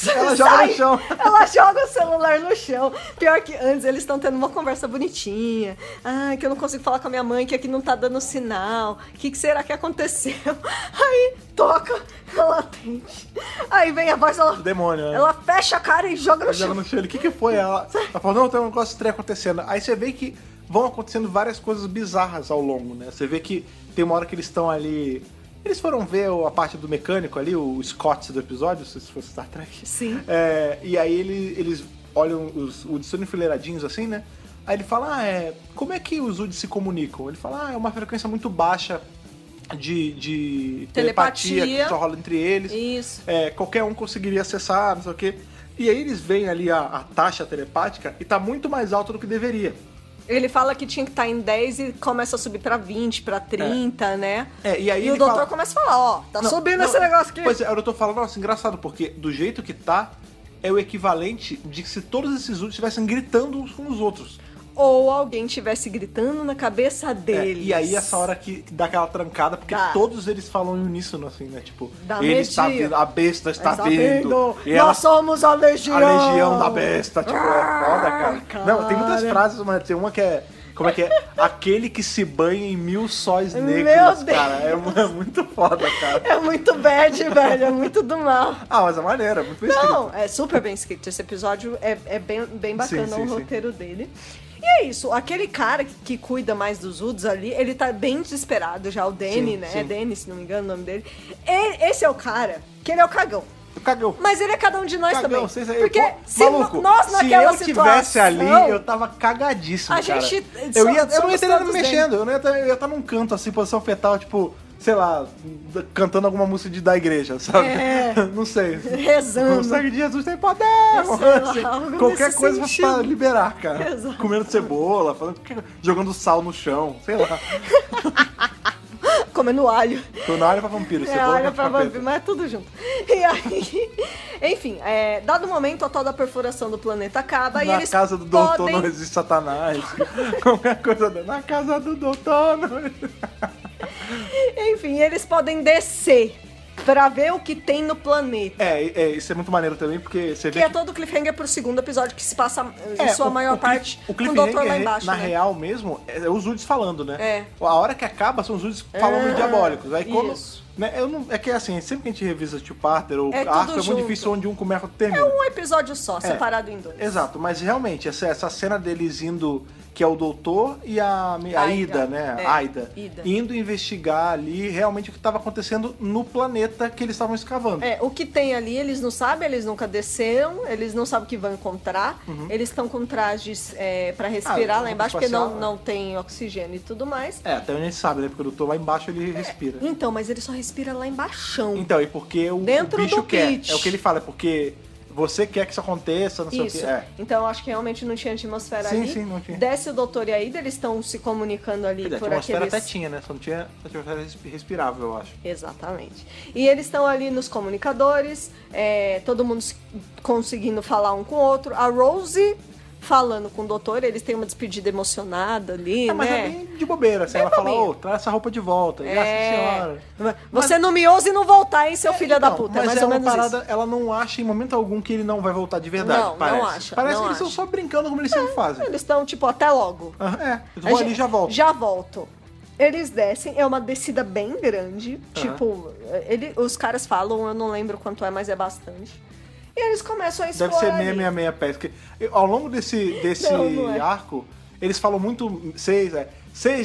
Ela joga no chão. Ela joga o celular no chão. Pior que antes eles estão tendo uma conversa bonitinha. Ai, que eu não consigo falar com a minha mãe, que aqui não tá dando sinal. O que será que aconteceu? Aí toca, ela atende. Aí vem a voz, ela... Demônio, né? Ela fecha a cara e joga no chão. Joga no chão. O que foi? Ela falou, não, tem um negócio estranho acontecendo. Aí você vê que vão acontecendo várias coisas bizarras ao longo, né? Você vê que tem uma hora que eles estão ali... Eles foram ver a parte do mecânico ali, o Scott do episódio, se fosse Star Trek. Sim. E aí eles olham os UDs todos enfileiradinhos assim, né? Aí ele fala, como é que os UDs se comunicam? Ele fala, é uma frequência muito baixa de telepatia que só rola entre eles. Isso. Qualquer um conseguiria acessar, não sei o quê. E aí eles veem ali a taxa telepática e tá muito mais alta do que deveria. Ele fala que tinha que estar em 10 e começa a subir pra 20, pra 30, né? E aí o doutor começa a falar, tá subindo esse negócio aqui. Pois é, eu tô falando, nossa, engraçado, porque do jeito que tá, é o equivalente de se todos esses UDs estivessem gritando uns com os outros. Ou alguém estivesse gritando na cabeça deles. E aí essa hora que dá aquela trancada, porque todos eles falam em uníssono, assim, né? Tipo, ele está vindo, a besta está vindo. E nós somos a legião. A legião da besta. Tipo, é foda, cara. Não, tem muitas frases, mas tem uma que é... Como é que é? Aquele que se banha em 1000 sóis negros, cara. É muito foda, cara. É muito bad, velho. É muito do mal. Mas é maneiro, é muito bem escrito. Não, é super bem escrito. Esse episódio é bem bacana, sim, o roteiro dele. E é isso, aquele cara que cuida mais dos UDs ali, ele tá bem desesperado já, o Danny, né? É Danny, se não me engano o nome dele. Esse é o cara, que ele é o cagão. Cagão. Mas ele é cada um de nós também. Porque maluco, nós naquela situação... Se eu tivesse ali, eu tava cagadíssimo, cara. Eu não ia ter nada me mexendo. Eu ia estar num canto, assim, posição fetal, tipo... Sei lá, cantando alguma música da igreja, sabe? Não sei. Rezando. O sangue de Jesus tem poder! Assim, qualquer coisa pra liberar, cara. Exato. Comendo cebola, jogando sal no chão, sei lá. Comendo alho. Comendo alho pra vampiro, cebola alho pra vampiro, mas é tudo junto. E aí, enfim, dado o momento, a tal da perfuração do planeta acaba e eles casa do doutor não existe Satanás. Qualquer coisa, na casa do doutor não existe... Enfim, eles podem descer pra ver o que tem no planeta. Isso é muito maneiro também, porque você vê que é todo o cliffhanger pro segundo episódio, que se passa em sua maior parte com o doutor lá embaixo, na né? real mesmo, é os UDs falando, né? A hora que acaba são os UDs falando diabólicos. Aí quando... Isso. Né, é que assim, sempre que a gente revisa Two Parter ou Arco, é muito difícil onde um começa e outro termina. É um episódio só, separado em dois. Exato, mas realmente, essa cena deles indo, que é o doutor e a Ida, né? Ida. Indo investigar ali realmente o que estava acontecendo no planeta que eles estavam escavando. O que tem ali, eles não sabem, eles nunca desceram, eles não sabem o que vão encontrar. Eles estão com trajes pra respirar lá embaixo, porque não tem oxigênio e tudo mais. Até onde a gente sabe, né? Porque o doutor lá embaixo ele respira. Então, mas ele só respira lá embaixo. Então, e porque o bicho quer. É o que ele fala, é porque você quer que isso aconteça, não sei o que. Então, eu acho que realmente não tinha atmosfera ali. Sim, não tinha. Desce o doutor e a Ida, eles estão se comunicando ali por aqueles... A atmosfera até tinha, né? Só não tinha atmosfera respirável, eu acho. Exatamente. E eles estão ali nos comunicadores, todo mundo conseguindo falar um com o outro. A Rose falando com o doutor, eles têm uma despedida emocionada ali, mas né? é bem de bobeira, assim, ela fala, traz essa roupa de volta, graças senhora. Você não me ouse não voltar, hein, seu filho da puta, mas mais ou menos parada, isso. ela não acha em momento algum que ele não vai voltar de verdade, parece. Não acha. Parece não que eles estão só brincando como eles sempre fazem. Eles estão, tipo, até logo. Eu vou ali e já volto. Já volto. Eles descem, é uma descida bem grande. Tipo, os caras falam, eu não lembro quanto é, mas é bastante. E eles começam a explorar. Deve ser 666 pés. Porque ao longo desse não é. arco, eles falam muito 6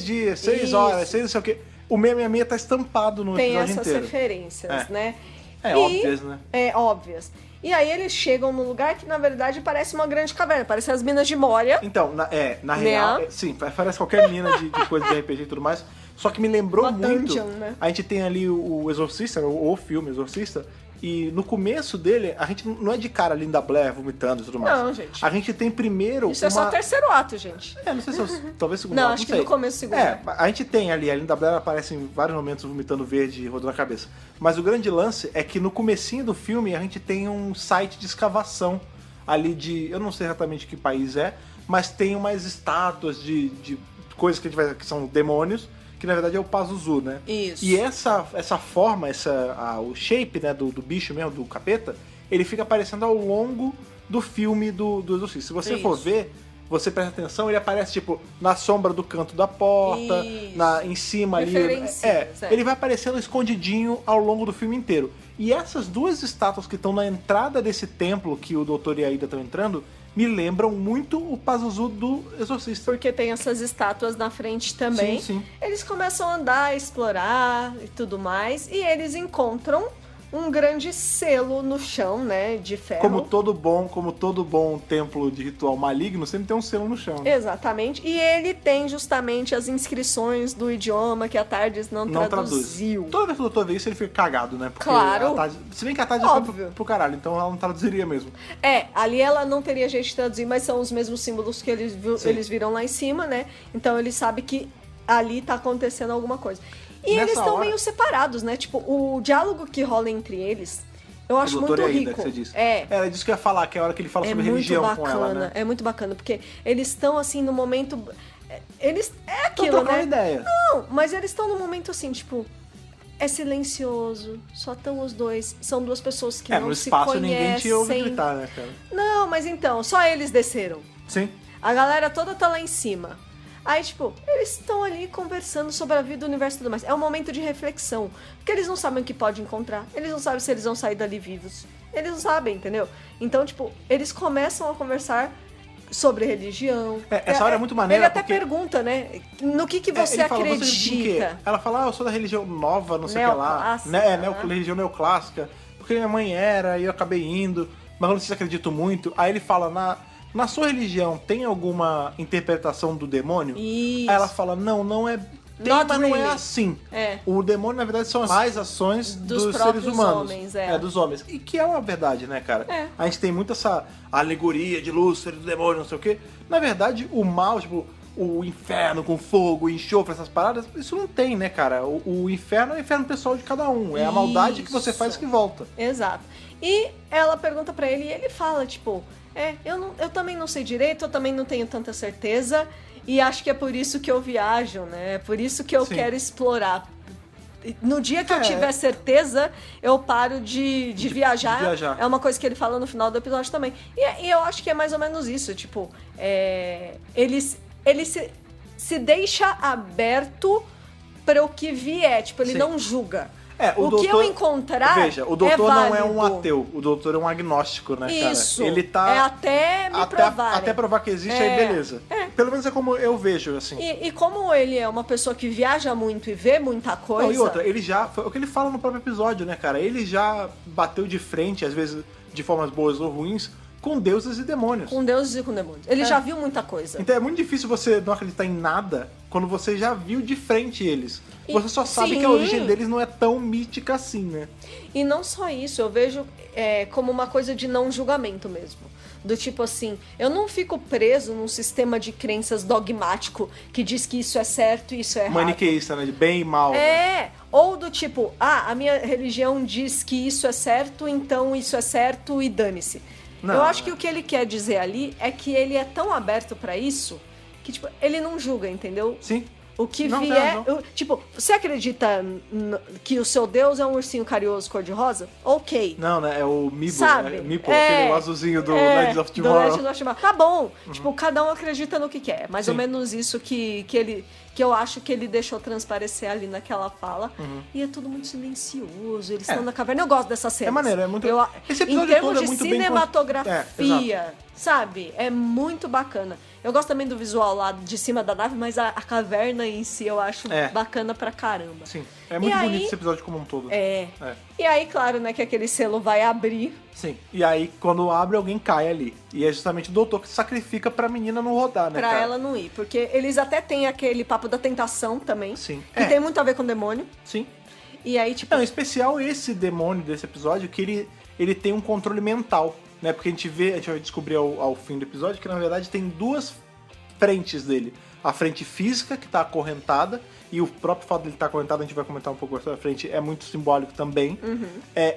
dias, 6 horas, 6 não sei o quê. O 666 tá estampado no episódio inteiro. Tem essas referências, né? Óbvias, né? Óbvias. E aí eles chegam num lugar que, na verdade, parece uma grande caverna. Parece as minas de Moria. Então, na real, sim, parece qualquer mina de coisa de RPG e tudo mais. Só que me lembrou uma muito. Dungeon, né? A gente tem ali o Exorcista, o filme Exorcista. E no começo dele, a gente não é de cara Linda Blair vomitando e tudo mais. Não, gente. A gente tem primeiro Isso é só o terceiro ato, gente. Não sei se talvez segundo não, ato, acho que sei. no começo do segundo. A gente tem ali, a Linda Blair aparece em vários momentos vomitando verde e rodando a cabeça. Mas o grande lance é que no comecinho do filme a gente tem um site de escavação ali de... Eu não sei exatamente que país é, mas tem umas estátuas de coisas que são demônios, que na verdade é o Pazuzu, né? Isso. E essa forma, o shape, né, do bicho mesmo, do capeta, ele fica aparecendo ao longo do filme do Exorcista. Se você for ver, você presta atenção, ele aparece, tipo, na sombra do canto da porta, em cima ali. Ele vai aparecendo escondidinho ao longo do filme inteiro. E essas duas estátuas que estão na entrada desse templo que o Doutor e a Ida estão entrando, me lembram muito o Pazuzu do Exorcista. Porque tem essas estátuas na frente também. Sim. Eles começam a andar, a explorar e tudo mais. E eles encontram um grande selo no chão, né, de ferro. Como todo bom templo de ritual maligno, sempre tem um selo no chão. Né? Exatamente. E ele tem justamente as inscrições do idioma que a TARDIS não traduziu. Toda vez que o doutor vê isso, ele fica cagado, né? Porque claro. Se bem que a TARDIS foi pro caralho, então ela não traduziria mesmo. Ali ela não teria jeito de traduzir, mas são os mesmos símbolos que eles viram lá em cima, né? Então ele sabe que ali tá acontecendo alguma coisa. E eles estão meio separados, né? Tipo, o diálogo que rola entre eles, eu acho muito rico. Que você disse. Era disso que eu ia falar, que é a hora que ele fala sobre religião com ela, né? É muito bacana, porque eles estão assim no momento... Eles... É aquilo, né? Ideia. Não, mas eles estão no momento assim, tipo... É silencioso, só estão os dois. São duas pessoas que não se conhecem. No espaço ninguém te ouve gritar, né, cara? Não, mas então, só eles desceram. Sim. A galera toda tá lá em cima. Aí, tipo, eles estão ali conversando sobre a vida, o universo e tudo mais. É um momento de reflexão. Porque eles não sabem o que pode encontrar. Eles não sabem se eles vão sair dali vivos. Eles não sabem, entendeu? Então, tipo, eles começam a conversar sobre religião. Essa hora é muito maneira. Ele até pergunta, né? No que você acredita? Você ela fala, eu sou da religião nova, não sei o que lá. Religião neoclássica. Porque minha mãe era e eu acabei indo. Mas eu não sei se acredito muito. Aí ele fala, na sua religião tem alguma interpretação do demônio? Isso. Aí ela fala, não é... mas não é assim. O demônio, na verdade, são as mais ações dos seres humanos. Homens, dos homens. E que é uma verdade, né, cara? A gente tem muito essa alegoria de Lúcifer, do demônio, não sei o quê. Na verdade, o mal, tipo, o inferno com fogo, enxofre, essas paradas, isso não tem, né, cara? O inferno é o inferno pessoal de cada um. É a maldade que você faz que volta. Exato. E ela pergunta pra ele e ele fala, tipo... eu também não sei direito, eu também não tenho tanta certeza e acho que é por isso que eu viajo, né? É por isso que eu quero explorar. No dia que eu tiver certeza, eu paro de viajar. É uma coisa que ele fala no final do episódio também. E eu acho que é mais ou menos isso, tipo, ele se deixa aberto para o que vier, tipo, ele não julga. O doutor, que eu encontrar. Veja, o doutor não é um ateu, o doutor é um agnóstico, né, cara? Isso. Ele tá. Até me provar. Até provar que existe, aí beleza. Pelo menos é como eu vejo, assim. E como ele é uma pessoa que viaja muito e vê muita coisa. Não, e outra, ele já. Foi o que ele fala no próprio episódio, né, cara? Ele já bateu de frente, às vezes de formas boas ou ruins, com deuses e demônios. Com deuses e com demônios. Ele já viu muita coisa. Então é muito difícil você não acreditar em nada quando você já viu de frente eles. Você só sabe que a origem deles não é tão mítica assim, né? E não só isso, eu vejo como uma coisa de não julgamento mesmo. Do tipo assim, eu não fico preso num sistema de crenças dogmático que diz que isso é certo e isso é errado. Maniqueísta, né? De bem e mal. Né? Ou do tipo, a minha religião diz que isso é certo, então isso é certo e dane-se. Não, eu acho que o que ele quer dizer ali é que ele é tão aberto pra isso que, tipo, ele não julga, entendeu? Sim. O que Não, vier... não. Tipo, você acredita que o seu Deus é um ursinho carinhoso cor-de-rosa? Ok. Não, né? É o Meeple. Sabe? Meeple, aquele azulzinho do Legends of do Tomorrow. Legends of Tomorrow. Tá bom. Tipo, cada um acredita no que quer. Mais ou menos isso que eu acho que ele deixou transparecer ali naquela fala. E é tudo muito silencioso. Eles estão na caverna. Eu gosto dessa cena. É maneiro, é muito... Esse Em episódio termos todo é de muito cinematografia, sabe? É muito bacana. Eu gosto também do visual lá de cima da nave, mas a caverna em si eu acho bacana pra caramba. Sim, é muito bonito esse episódio como um todo. E aí, claro, né, que aquele selo vai abrir. Sim, e aí quando abre, alguém cai ali. E é justamente o doutor que se sacrifica pra menina não rodar, né, Pra cara? ela não ir, porque eles até têm aquele papo da tentação também. Sim. Que tem muito a ver com o demônio. Sim. E aí, tipo... Não, em especial esse demônio desse episódio, que ele tem um controle mental, né? Porque a gente vai descobrir ao fim do episódio que, na verdade, tem duas frentes dele. A frente física, que tá acorrentada, e o próprio fato dele estar acorrentado, a gente vai comentar um pouco mais pra frente, é muito simbólico também.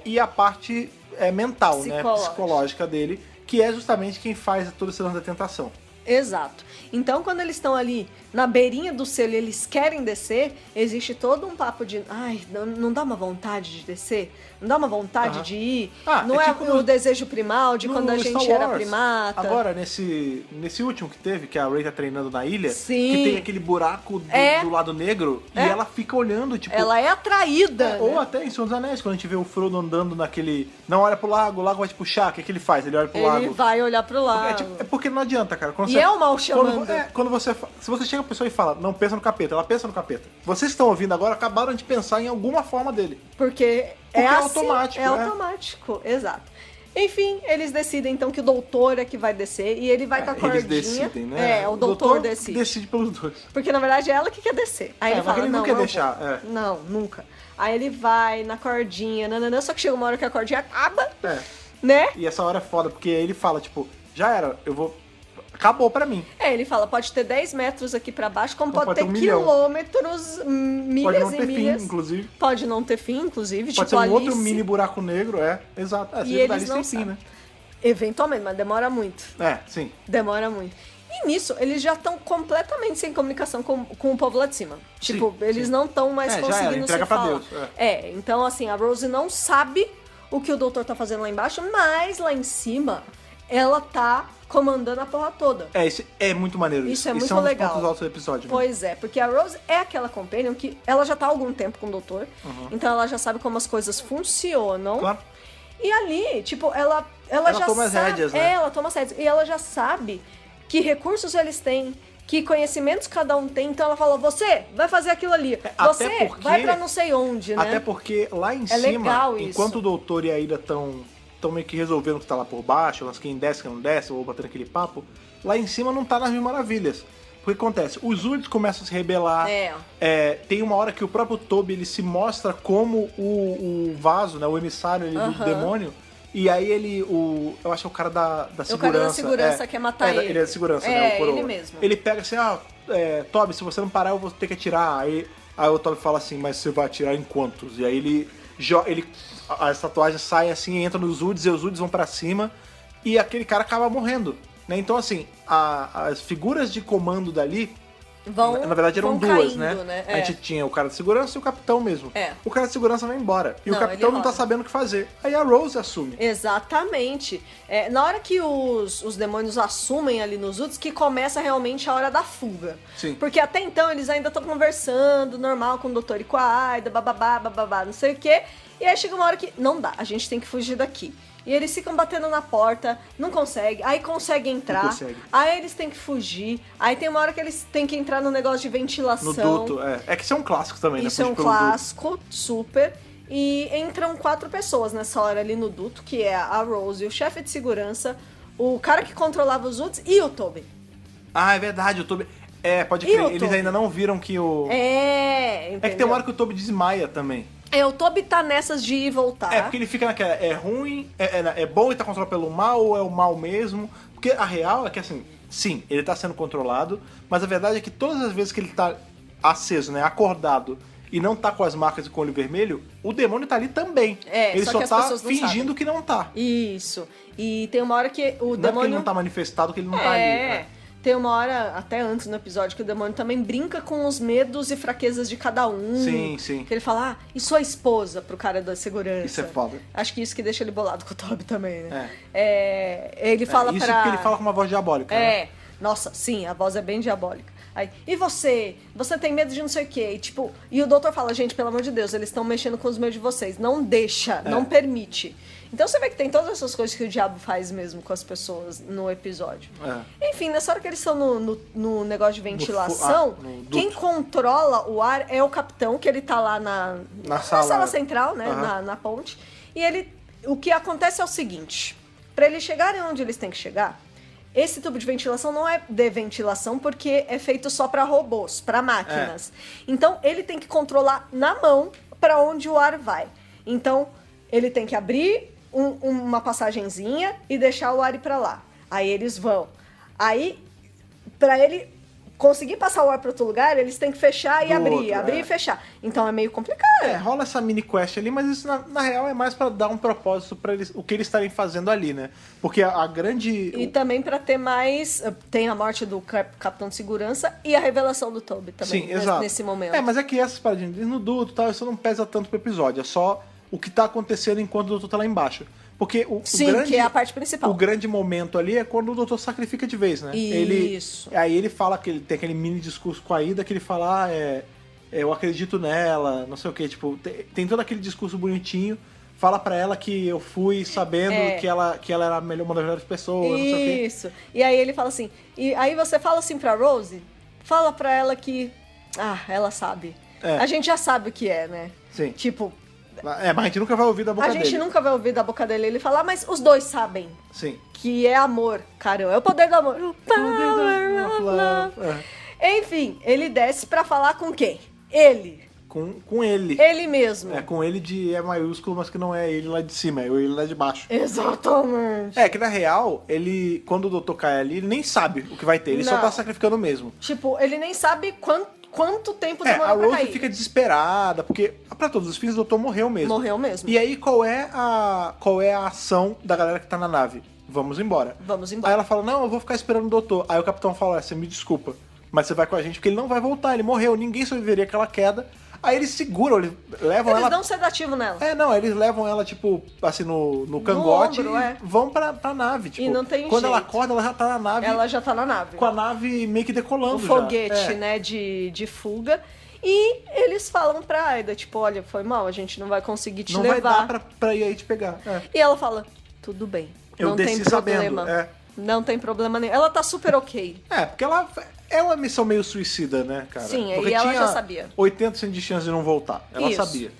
E a parte mental, né? Psicológica dele, que é justamente quem faz todo esse lance da tentação. Exato. Então, quando eles estão ali na beirinha do selo e eles querem descer, existe todo um papo de ai, não dá uma vontade de descer? Não dá uma vontade de ir? Não é tipo o desejo primal de quando a gente era primata? Agora, nesse último que teve, que a Rey tá treinando na ilha, Sim. que tem aquele buraco do lado negro, e ela fica olhando, tipo... Ela é atraída, né? Ou até em Senhor dos Anéis, quando a gente vê o Frodo andando naquele... Não olha pro lago, o lago vai te puxar, o que ele faz? Ele olha pro lago. Ele vai olhar pro lago. É porque não adianta, cara. Quando e é o mal chamando. Quando você... Se você chega pra pessoa e fala, não pensa no capeta, ela pensa no capeta. Vocês estão ouvindo agora, acabaram de pensar em alguma forma dele. Porque é assim, automático. É automático, exato. Enfim, eles decidem então que o doutor é que vai descer e ele vai com a cordinha. Eles decidem, né? O doutor decide. Decide pelos dois. Porque na verdade é ela que quer descer. Aí ele fala, ele não quer deixar. Não, nunca. Aí ele vai na cordinha, nananã, só que chega uma hora que a cordinha acaba, né? E essa hora é foda, porque ele fala, tipo, já era, eu vou... Acabou pra mim. Ele fala, pode ter 10 metros aqui pra baixo, como pode ter 1 milhão. quilômetros, milhas pode não ter e milhas. Fim, inclusive. Pode não ter fim, inclusive. Pode tipo ser um outro Alice. mini buraco negro, exato. E eles não sabem. Né? Eventualmente, mas demora muito. Sim. Demora muito. E nisso, eles já estão completamente sem comunicação com o povo lá de cima. Tipo, eles não estão mais conseguindo se falar. Deus. Então assim, a Rose não sabe o que o doutor tá fazendo lá embaixo, mas lá em cima, ela tá comandando a porra toda. Isso é muito maneiro. Isso é muito um dos legal. pontos altos do episódio. Pois é, porque a Rose é aquela companion que ela já tá há algum tempo com o doutor, então ela já sabe como as coisas funcionam. Claro. E ali, tipo, ela já toma sabe... as rédeas, né? Ela toma as rédeas. E ela já sabe que recursos eles têm, que conhecimentos cada um tem. Então ela fala, você vai fazer aquilo ali. Você vai pra não sei onde, né? Até porque lá em cima, legal enquanto o doutor e a Ida estão meio que resolvendo o que tá lá por baixo, quem desce, quem não desce, ou batendo aquele papo, lá em cima não tá nas mil maravilhas. Porque acontece, os Urds começam a se rebelar. Tem uma hora que o próprio Toby ele se mostra como o vaso, né, o emissário do demônio. E aí eu acho que é o cara da segurança. O cara da segurança quer matar ele. Ele é da segurança, né? O coroa. Ele mesmo. Ele pega assim, Toby, se você não parar, eu vou ter que atirar. Aí o Toby fala assim, mas você vai atirar em quantos? E aí as tatuagens saem assim, entram nos Urds, e os Urds vão pra cima. E aquele cara acaba morrendo. Né? Então, assim, as figuras de comando dali, na verdade eram duas, caindo, né? A gente tinha o cara de segurança e o capitão mesmo. O cara de segurança vai embora. E o capitão não tá sabendo o que fazer. Aí a Rose assume. Exatamente. Na hora que os demônios assumem ali nos Urds, que começa realmente a hora da fuga. Sim. Porque até então eles ainda estão conversando, normal, com o doutor e com a Aida, bababá, não sei o quê. E aí chega uma hora que não dá, a gente tem que fugir daqui. E eles ficam batendo na porta, não conseguem, aí conseguem entrar, aí eles têm que fugir, aí tem uma hora que eles têm que entrar no negócio de ventilação. No duto, É que isso é um clássico também, isso, né? Isso é um clássico, super. E entram 4 pessoas nessa hora ali no duto, que é a Rose, o chefe de segurança, o cara que controlava os Urds e o Toby. É verdade, o Toby... pode crer, eles ainda não viram que o... entendeu? É que tem uma hora que o Toby desmaia também. O Toby tá nessas de ir e voltar. Porque ele fica naquela, é ruim, é bom e tá controlado pelo mal, ou é o mal mesmo? Porque a real é que, assim, sim, ele tá sendo controlado, mas a verdade é que todas as vezes que ele tá aceso, né, acordado, e não tá com as marcas e com o olho vermelho, o demônio tá ali também. Ele só tá fingindo que não tá. Isso. E tem uma hora que o demônio... Não é porque ele não tá manifestado que ele não tá ali. Né? Tem uma hora, até antes no episódio, que o demônio também brinca com os medos e fraquezas de cada um. Sim, sim. Que ele fala, e sua esposa, pro cara da segurança. Isso é foda. Acho que isso que deixa ele bolado com o Toby também, né? Ele fala isso porque ele fala com uma voz diabólica. Né? Nossa, sim, a voz é bem diabólica. Aí, e você? Você tem medo de não sei o quê? E o doutor fala, gente, pelo amor de Deus, eles estão mexendo com os medos de vocês. Não deixa, não permite. Então você vê que tem todas essas coisas que o diabo faz mesmo com as pessoas no episódio. Enfim, nessa hora que eles estão no negócio de ventilação, quem controla o ar é o capitão, que ele tá lá na sala central, né? Na ponte. E o que acontece é o seguinte, para eles chegarem onde eles têm que chegar, esse tubo de ventilação não é de ventilação porque é feito só para robôs, para máquinas. Então ele tem que controlar na mão para onde o ar vai. Então ele tem que abrir uma passagenzinha e deixar o ar ir para lá. Aí eles vão. Aí, para ele conseguir passar o ar para outro lugar, eles têm que fechar e abrir e fechar. Então é meio complicado. Rola essa mini quest ali, mas isso na real é mais para dar um propósito para eles, o que eles estarem fazendo ali, né? Porque a grande... E também para ter mais... Tem a morte do Capitão de Segurança e a revelação do Toby também. Sim, exato. Nesse momento. Mas é que essas paradinhas no duto e tal, isso não pesa tanto pro episódio. É só o que tá acontecendo enquanto o doutor tá lá embaixo. Porque que é a parte principal. O grande momento ali é quando o doutor sacrifica de vez, né? Isso. Aí ele fala que ele tem aquele mini discurso com a Ida que ele fala, eu acredito nela, não sei o quê. Tipo, tem todo aquele discurso bonitinho. Fala pra ela que eu fui sabendo que ela era uma das melhores pessoas, não sei o quê. Isso. E aí ele fala assim, e aí você fala assim pra Rose, fala pra ela que, ela sabe. A gente já sabe o que é, né? Sim. Tipo... mas a gente nunca vai ouvir da boca dele. A gente nunca vai ouvir da boca dele ele falar, mas os dois sabem. Sim. Que é amor, caramba. É o poder do amor. O power of love. Enfim, ele desce pra falar com quem? Ele. Com ele. Ele mesmo. Com ele de E maiúsculo, mas que não é ele lá de cima, é ele lá de baixo. Exatamente. Que na real, ele, quando o doutor cai ali, ele nem sabe o que vai ter. Ele só tá sacrificando mesmo. Tipo, ele nem sabe quanto tempo demora a pra Rose cair. Fica desesperada, porque pra todos os fins o doutor morreu mesmo. Morreu mesmo. E aí, qual é a ação da galera que tá na nave? Vamos embora. Aí ela fala, não, eu vou ficar esperando o doutor. Aí o capitão fala, você me desculpa, mas você vai com a gente porque ele não vai voltar, ele morreu, ninguém sobreviveria àquela queda. Aí eles seguram, eles levam ela... Eles dão um sedativo nela. Eles levam ela, tipo, assim, no cangote ombro, e vão pra nave. Tipo, e não tem quando jeito. ela acorda, ela já tá na nave. Ela já tá na nave. Com a nave meio que decolando. O foguete, né, de fuga. E eles falam pra Aida, tipo, olha, foi mal, a gente não vai conseguir te levar. Não vai dar pra ir aí te pegar. E ela fala, tudo bem, não tem problema. Não tem problema nenhum. Ela tá super ok. Porque ela... É uma missão meio suicida, né, cara? Sim, porque e ela tinha já sabia. 80% de chance de não voltar. Ela sabia.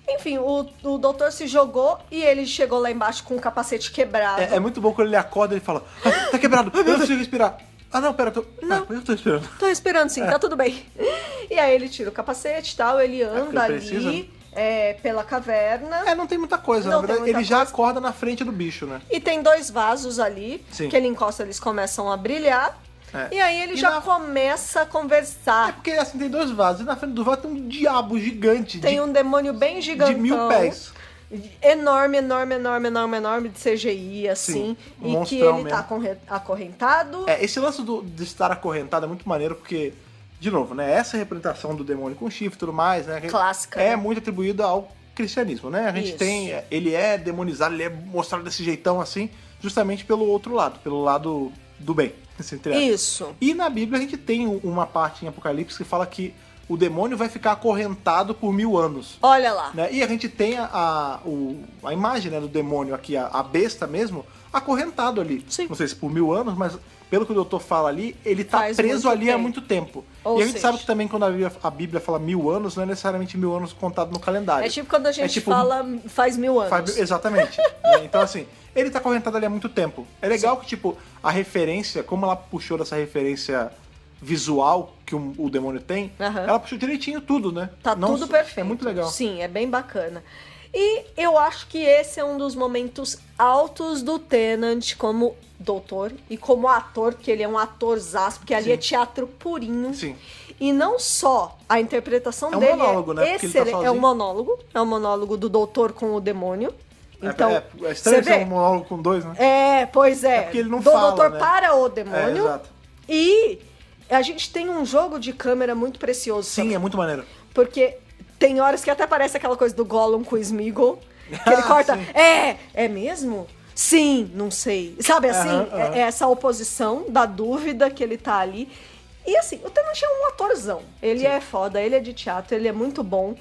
Enfim, o doutor se jogou e ele chegou lá embaixo com o capacete quebrado. É muito bom quando ele acorda e ele fala, tá quebrado, eu não consigo respirar. Não, pera, eu tô respirando. Tô respirando sim, tá tudo bem. E aí ele tira o capacete e tal, ele anda ali pela caverna. Não tem muita coisa, na verdade, ele já acorda na frente do bicho, né? E tem 2 vasos ali, que ele encosta, eles começam a brilhar. E aí ele já começa a conversar. Porque assim, tem 2 vasos. E na frente do vaso tem um diabo gigante. Tem um demônio bem gigantão. De 1000 pés. Enorme de CGI, assim. E que ele tá acorrentado. Esse lance de estar acorrentado é muito maneiro, porque, de novo, né? Essa representação do demônio com chifre e tudo mais, né? Clássica. É muito atribuída ao cristianismo, né? A gente tem... Ele é demonizado, ele é mostrado desse jeitão, assim, justamente pelo outro lado. Pelo lado do bem. Isso. E na Bíblia a gente tem uma parte em Apocalipse que fala que o demônio vai ficar acorrentado por 1000 anos. Olha lá. Né? E a gente tem a imagem, né, do demônio aqui, a besta mesmo, acorrentado ali. Sim. Não sei se por 1000 anos, mas pelo que o doutor fala ali, ele tá preso ali há muito tempo. E a gente sabe que também quando a Bíblia fala 1000 anos, não é necessariamente 1000 anos contado no calendário. É tipo quando a gente fala faz 1000 anos. Exatamente. Né? Então assim... Ele tá acorrentado ali há muito tempo. É legal que, tipo, a referência, como ela puxou dessa referência visual que o demônio tem, ela puxou direitinho tudo, né? Tá tudo perfeito. É muito legal. Sim, é bem bacana. E eu acho que esse é um dos momentos altos do Tennant como doutor e como ator, porque ele é um atorzaço, porque ali é teatro purinho. Sim. E não só a interpretação um dele monólogo, né? excelente. Tá é um monólogo do doutor com o demônio. Então, é estranho ser um monólogo com dois, né? Pois é. É porque ele não do fala, doutor né? para o demônio. Exato. E a gente tem um jogo de câmera muito precioso. Sim, também. é muito maneiro. Porque tem horas que até parece aquela coisa do Gollum com o Smeagol. Que ele corta. É mesmo? Sim, não sei. Sabe assim? É essa oposição da dúvida que ele tá ali. E assim, o Tennant é um atorzão. Ele é foda, ele é de teatro, ele é muito bom.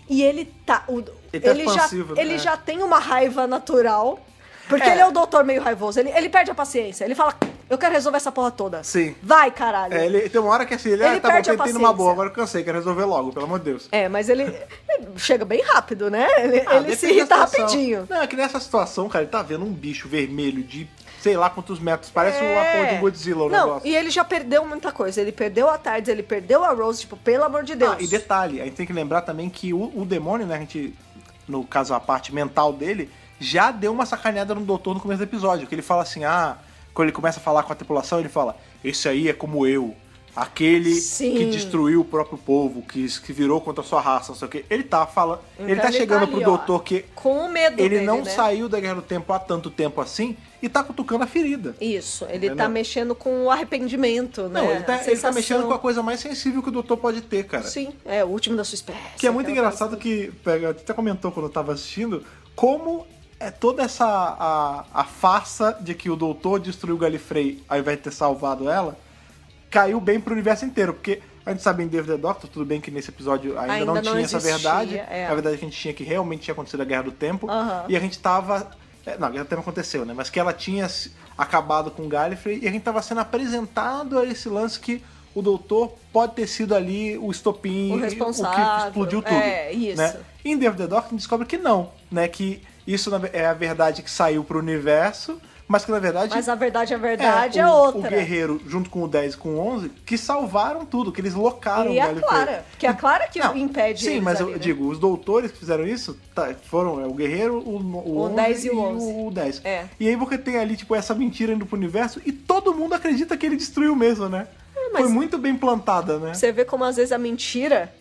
E ele tá. Ele já tem uma raiva natural. Porque ele é o doutor meio raivoso. Ele perde a paciência. Ele fala, eu quero resolver essa porra toda. Sim. Vai, caralho. Ele tem uma hora que assim, ele tá bom, tentei numa boa, agora eu cansei, quero resolver logo, pelo amor de Deus. Mas ele chega bem rápido, né? Ele se irrita rapidinho. Não, é que nessa situação, cara, ele tá vendo um bicho vermelho de sei lá quantos metros, parece uma porra de Godzilla o negócio. E ele já perdeu muita coisa. Ele perdeu a Tardes, ele perdeu a Rose, tipo, pelo amor de Deus. E detalhe, a gente tem que lembrar também que o demônio, né, a gente, no caso a parte mental dele, já deu uma sacaneada no doutor no começo do episódio, que ele fala assim, quando ele começa a falar com a tripulação, ele fala, esse aí é como eu, aquele que destruiu o próprio povo, que virou contra a sua raça, não sei o quê. Ele tá falando, então ele tá chegando pro doutor que com medo ele dele, não né? saiu da Guerra do Tempo há tanto tempo assim e tá cutucando a ferida. Isso, ele tá mexendo com o arrependimento, né? Não, ele tá mexendo com a coisa mais sensível que o doutor pode ter, cara. Sim, é o último da sua espécie. Que é muito engraçado que, até comentou quando eu tava assistindo, como é toda essa a farsa de que o doutor destruiu o Gallifrey ao invés de ter salvado ela, caiu bem pro universo inteiro, porque a gente sabe em David the Doctor, tudo bem que nesse episódio ainda não tinha essa verdade, a verdade que a gente tinha que realmente tinha acontecido a Guerra do Tempo, e a gente tava... Não, a Guerra do Tempo aconteceu, né? Mas que ela tinha acabado com o Gallifrey, e a gente tava sendo apresentado a esse lance que o doutor pode ter sido ali o estopim, o responsável, o que explodiu tudo. Isso. Né? E em David the Doctor a gente descobre que não, né? Que isso é a verdade que saiu pro universo, mas que na verdade... Mas a verdade é outra. O guerreiro, junto com o 10 e com o 11, que salvaram tudo, que eles locaram o Gallifrey. E a Clara, que é a Clara que impede sim, eles mas ali, eu né? digo, os doutores que fizeram isso foram o guerreiro, o 11 10 e o 11. o 10. E aí você tem ali, tipo, essa mentira indo pro universo e todo mundo acredita que ele destruiu mesmo, né? Foi muito bem plantada, né? Você vê como às vezes a mentira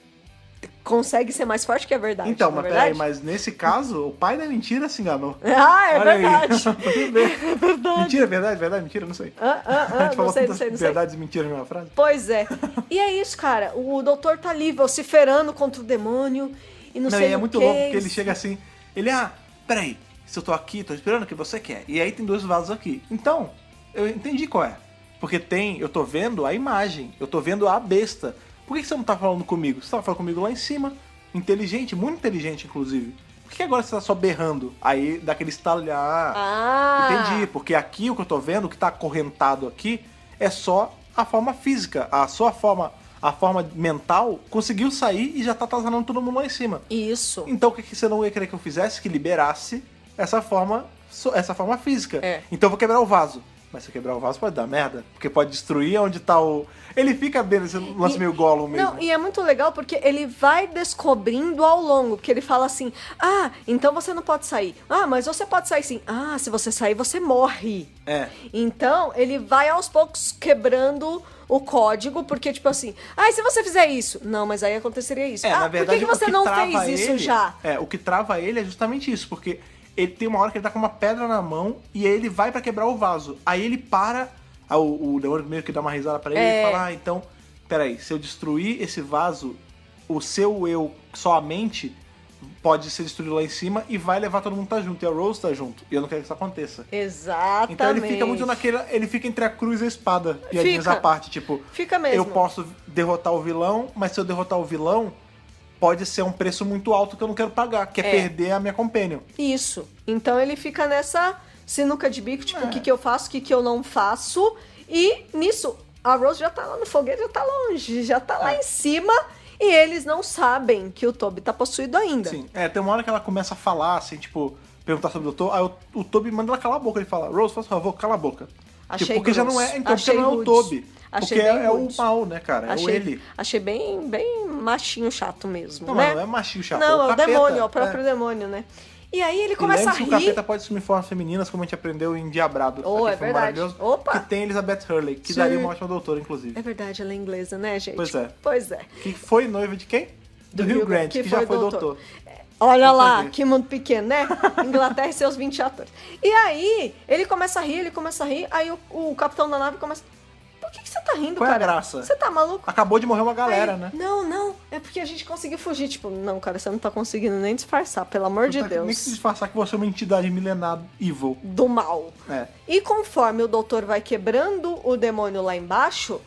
consegue ser mais forte que a verdade. Então, mas peraí, mas nesse caso, o pai da mentira se enganou. É verdade. É verdade. Mentira, verdade, mentira, não sei. A gente falou não sei. verdades e mentiras na mesma frase. Pois é. E é isso, cara. O doutor tá ali vociferando contra o demônio e não sei o que. É muito louco, porque ele chega assim, peraí, se eu tô aqui, tô esperando o que você quer. E aí tem 2 vasos aqui. Então, eu entendi qual é. Porque eu tô vendo a imagem, eu tô vendo a besta. Por que você não tá falando comigo? Você tava falando comigo lá em cima. Inteligente, muito inteligente, inclusive. Por que agora você tá só berrando? Aí dá aquele estalo de entendi. Porque aqui o que eu tô vendo, o que tá acorrentado aqui, é só a forma física. A forma mental conseguiu sair e já tá atazanando todo mundo lá em cima. Isso. Então o que você não ia querer que eu fizesse? Que liberasse essa forma física. Então eu vou quebrar o vaso. Mas se quebrar o vaso pode dar merda, porque pode destruir onde tá o... Ele fica bem nesse lance meio Gollum mesmo. Não, e é muito legal porque ele vai descobrindo ao longo, porque ele fala assim, então você não pode sair. Mas você pode sair sim. Se você sair, você morre. Então, ele vai aos poucos quebrando o código, porque tipo assim, se você fizer isso, não, mas aí aconteceria isso. Na verdade, por que você não fez isso já? O que trava ele é justamente isso, porque ele tem uma hora que ele tá com uma pedra na mão e aí ele vai pra quebrar o vaso. Aí ele para, o demônio meio que dá uma risada pra ele e fala, então, peraí, se eu destruir esse vaso, o seu eu, sua mente, pode ser destruído lá em cima e vai levar todo mundo tá junto. E a Rose tá junto. E eu não quero que isso aconteça. Exatamente. Então ele fica muito ele fica entre a cruz e a espada. Piadinhas à parte, tipo... Fica mesmo. Eu posso derrotar o vilão, mas se eu derrotar o vilão, pode ser um preço muito alto que eu não quero pagar, que é perder a minha companion. Isso. Então ele fica nessa sinuca de bico, tipo, o que eu faço, o que eu não faço. E nisso, a Rose já tá lá no foguete, já tá longe, já tá lá em cima. E eles não sabem que o Toby tá possuído ainda. Sim. Tem uma hora que ela começa a falar, assim, tipo, perguntar sobre o doutor, aí o Toby manda ela calar a boca. Ele fala, Rose, faz favor, cala a boca. Achei porque já não é, então, porque não é o Toby. Porque é o mal, né, cara? É o ele. Achei bem machinho chato mesmo, não, né? Não é machinho chato. Não, é o demônio, é o próprio demônio, né? E aí ele começa a rir. O capeta pode assumir formas femininas, como a gente aprendeu em Diabrado. É verdade. Opa! Que tem Elizabeth Hurley, que daria uma ótima doutora, inclusive. É verdade, ela é inglesa, né, gente? Pois é. Que foi noiva de quem? Do Hugh Grant, que já foi doutor. Olha lá, que mundo pequeno, né? Inglaterra e seus 20 atores. E aí, ele começa a rir, aí o capitão da nave começa... Por que você tá rindo, Qual cara? É a graça? Você tá maluco? Acabou de morrer uma galera, né? Não, é porque a gente conseguiu fugir. Tipo, não, cara, você não tá conseguindo nem disfarçar, pelo amor de Deus. Nem que se disfarçar que você é uma entidade milenar evil. Do mal. E conforme o doutor vai quebrando o demônio lá embaixo...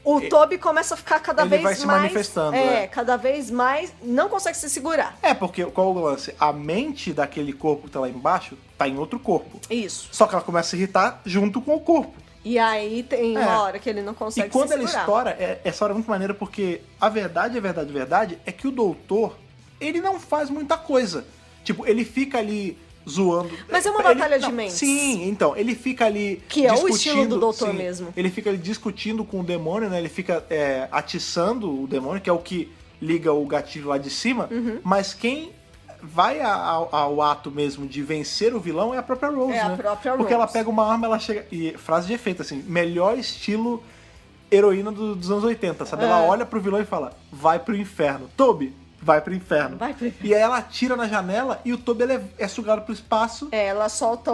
O Toby começa a ficar cada vez mais... Ele vai se manifestando, cada vez mais... Não consegue se segurar. Porque qual é o lance? A mente daquele corpo que tá lá embaixo tá em outro corpo. Isso. Só que ela começa a se irritar junto com o corpo. E aí tem uma hora que ele não consegue se segurar. E quando ele estoura, essa hora é muito maneira porque a verdade é que o doutor, ele não faz muita coisa. Tipo, ele fica ali... zoando. Mas é uma batalha de mentes. Sim, então, ele fica ali que é o estilo do doutor mesmo. Ele fica ali discutindo com o demônio, né? Ele fica atiçando o demônio, que é o que liga o gatilho lá de cima. Mas quem vai ao ato mesmo de vencer o vilão é a própria Rose, né? A própria Rose. Porque ela pega uma arma, ela chega... E frase de efeito, assim, melhor estilo heroína dos anos 80, sabe? Ela olha pro vilão e fala, vai pro inferno. Toby, vai pro inferno. E aí ela atira na janela e o Toby é sugado pro espaço. Ela solta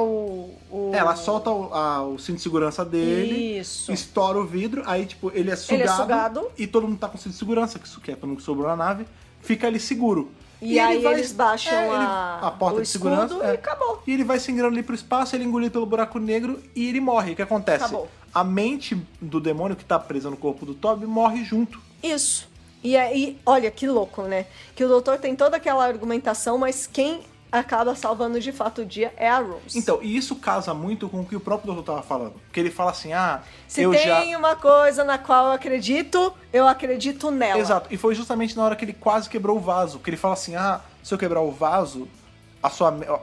Ela solta o cinto de segurança dele. Isso. Estoura o vidro. Aí, tipo, ele é sugado. E todo mundo tá com cinto de segurança, que é todo mundo que sobrou na nave. Fica ali seguro. E aí eles baixam a porta de segurança. E acabou. E ele vai se engrando ali pro espaço, ele é engolido pelo buraco negro e ele morre. O que acontece? Acabou. A mente do demônio que tá presa no corpo do Toby morre junto. Isso. E aí, olha que louco, né? Que o doutor tem toda aquela argumentação, mas quem acaba salvando de fato o dia é a Rose. Então, e isso casa muito com o que o próprio doutor tava falando. Porque ele fala assim, se tem uma coisa na qual eu acredito nela. Exato, e foi justamente na hora que ele quase quebrou o vaso. Que ele fala assim, se eu quebrar o vaso,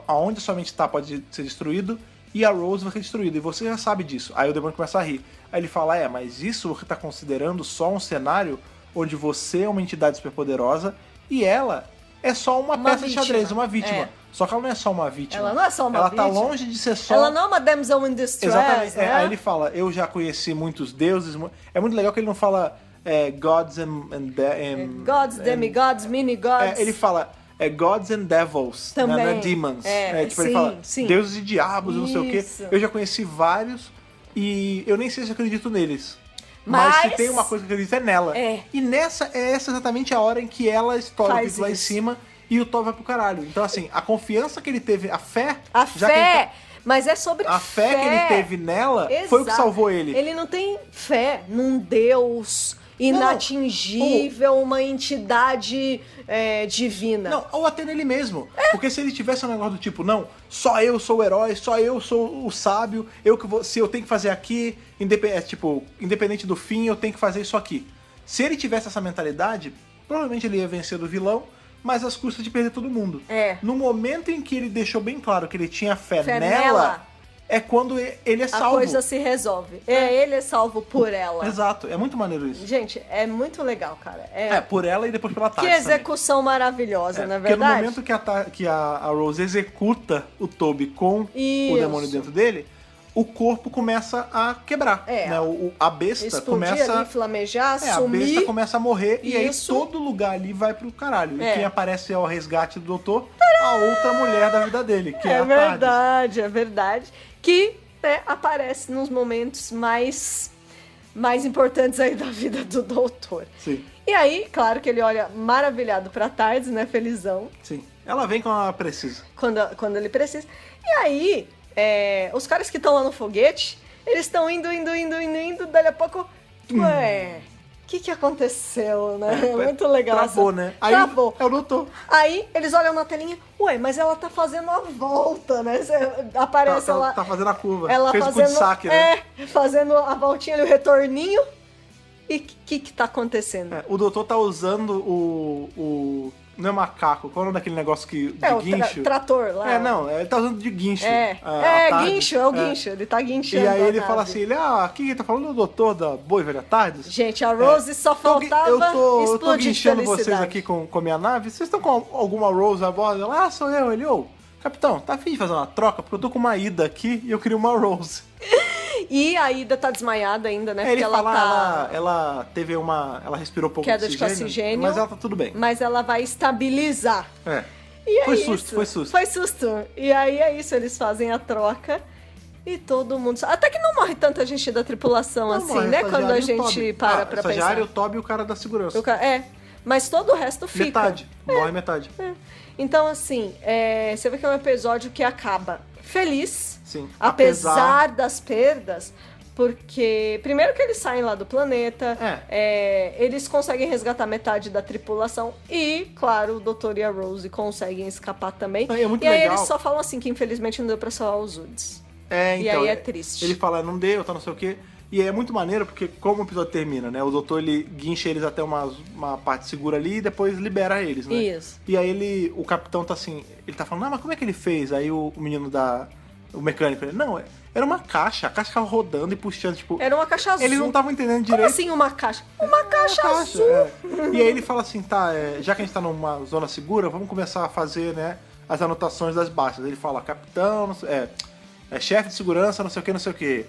aonde a sua mente tá pode ser destruído e a Rose vai ser destruída. E você já sabe disso. Aí o demônio começa a rir. Aí ele fala, mas isso você tá considerando só um cenário onde você é uma entidade superpoderosa e ela é só uma peça de xadrez, uma vítima. Só que ela não é só uma vítima. Ela não é só uma vítima. Ela tá longe de ser só... Ela não é uma damsel in distress. Exatamente. Né? Aí ele fala, eu já conheci muitos deuses. É muito legal que ele não fala gods gods, demigods, mini-gods. Ele fala gods and devils, também. Né? Demons. Tipo, ele fala deuses e diabos, não sei o quê. Eu já conheci vários e eu nem sei se acredito neles. Mas se tem uma coisa que eu acredito é nela. E essa exatamente a hora em que ela estoura o vidro lá em cima e o Thor vai pro caralho. Então, assim, a confiança que ele teve, a fé... Mas é sobre fé. A fé que ele teve nela foi o que salvou ele. Ele não tem fé num Deus inatingível, uma entidade divina. Não, ou até nele mesmo. Porque se ele tivesse um negócio do tipo, não, só eu sou o herói, só eu sou o sábio, se eu tenho que fazer aqui, independente do fim, eu tenho que fazer isso aqui. Se ele tivesse essa mentalidade, provavelmente ele ia vencer do vilão, mas às custas de perder todo mundo. No momento em que ele deixou bem claro que ele tinha fé nela, é quando ele é salvo. A coisa se resolve. Ele é salvo por ela. Exato, é muito maneiro isso. Gente, é muito legal, cara. Por ela e depois pela Tati. Que execução também. Maravilhosa, não é verdade? Porque no momento que a Rose executa o Toby com o demônio dentro dele, o corpo começa a quebrar. Né? A besta explodir começa ali, flamejar, sumir. A besta começa a morrer e aí todo lugar ali vai pro caralho. E quem aparece é o resgate do doutor, a outra mulher da vida dele, que é a verdade, é verdade. Que aparece nos momentos mais importantes aí da vida do doutor. Sim. E aí, claro que ele olha maravilhado pra Tardes, né? Felizão. Sim. Ela vem quando ela precisa. Quando ele precisa. E aí, os caras que estão lá no foguete, eles estão indo, dali a pouco... O que aconteceu, né? Muito legal. Travou, né? Aí travou. É o doutor. Aí eles olham na telinha, mas ela tá fazendo a volta, né? Aparece ela... Tá fazendo a curva. Ela fez fazendo, o saque, né? Fazendo a voltinha ali, o retorninho. E o que tá acontecendo? O doutor tá usando o não é macaco, qual é o nome daquele negócio de guincho? Trator lá. Ele tá usando de guincho. Guincho, é o guincho, ele tá guinchando. E aí ele fala assim, quem que tá falando? O doutor da Boa e Velha Tardes? Gente, a Rose só faltava eu tô explodir guinchando de felicidade. vocês aqui com minha nave, vocês estão com alguma Rose a bordo? Ela, sou eu. Ele, Capitão, tá afim de fazer uma troca? Porque eu tô com uma Ida aqui e eu queria uma Rose. E a Ida tá desmaiada ainda, né? Porque ele fala, ela teve ela respirou pouco queda de oxigênio, mas ela tá tudo bem. Mas ela vai estabilizar. E foi susto. Foi susto. E aí é isso, eles fazem a troca e todo mundo... Até que não morre tanta gente da tripulação não assim, né? Quando a gente para pra pensar. O Toby e o cara da segurança. Mas todo o resto fica. Metade. Morre metade. Então, assim, você vê que é um episódio que acaba feliz. Sim. Apesar das perdas, porque primeiro que eles saem lá do planeta, eles conseguem resgatar metade da tripulação e, claro, o Dr. e a Rose conseguem escapar também. É muito e aí legal. eles só falam assim que infelizmente não deu pra salvar os Uds. Então, e aí é triste. Ele fala, não deu, tá não sei o quê. E é muito maneiro porque como o episódio termina, né? O doutor, ele guincha eles até uma parte segura ali e depois libera eles, né? Isso. E aí o capitão tá assim, ele tá falando, mas como é que ele fez? Aí o menino o mecânico, ele, não, era uma caixa, a caixa ficava rodando e puxando, tipo... Era uma caixa azul. Eles não estavam entendendo direito. Como assim uma caixa? Uma caixa azul! E aí ele fala assim, tá, já que a gente tá numa zona segura, vamos começar a fazer, né, as anotações das baixas. Ele fala, capitão, chefe de segurança, não sei o que,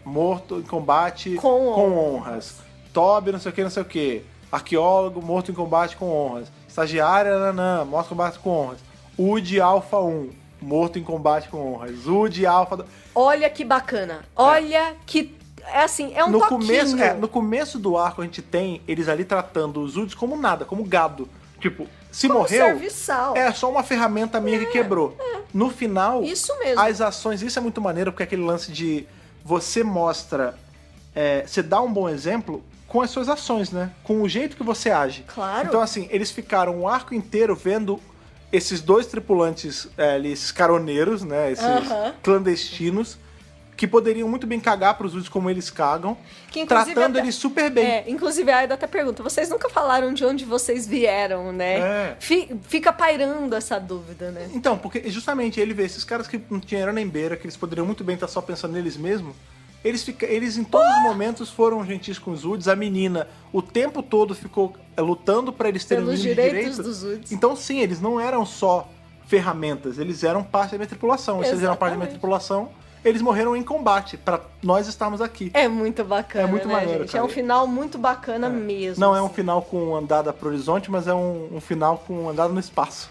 morto em combate com honras. Toby, não sei o que, arqueólogo, morto em combate com honras. Estagiária, morto em combate com honras. Ud Alpha 1, morto em combate com honras. Ud Alpha... Olha que bacana. Olha que... É um toquinho. No começo do arco a gente tem eles ali tratando os Uds como nada, como gado. Tipo, se como morreu, serviçal. É só uma ferramenta minha que quebrou. No final, isso mesmo. As ações, isso é muito maneiro, porque é aquele lance de você mostra, você dá um bom exemplo com as suas ações, né? Com o jeito que você age. Claro. Então, assim, eles ficaram o arco inteiro vendo esses dois tripulantes, esses caroneiros, né? Esses clandestinos, que poderiam muito bem cagar pros Uds como eles cagam, tratando eles super bem. Inclusive, a Aida até pergunta, vocês nunca falaram de onde vocês vieram, né? Fica pairando essa dúvida, né? Então, porque justamente ele vê esses caras que não tinham nem beira, que eles poderiam muito bem estar só pensando neles mesmos, eles em todos os momentos foram gentis com os Uds. A menina o tempo todo ficou lutando pra eles terem pelos direitos dos Uds. Então, sim, eles não eram só ferramentas, eles eram parte da minha tripulação. E se eles eram parte da minha tripulação, eles morreram em combate, pra nós estarmos aqui. É muito bacana, muito maneiro, gente? cara. É um final muito bacana mesmo. Não é um final com andada pro horizonte, mas é um final com andada no espaço.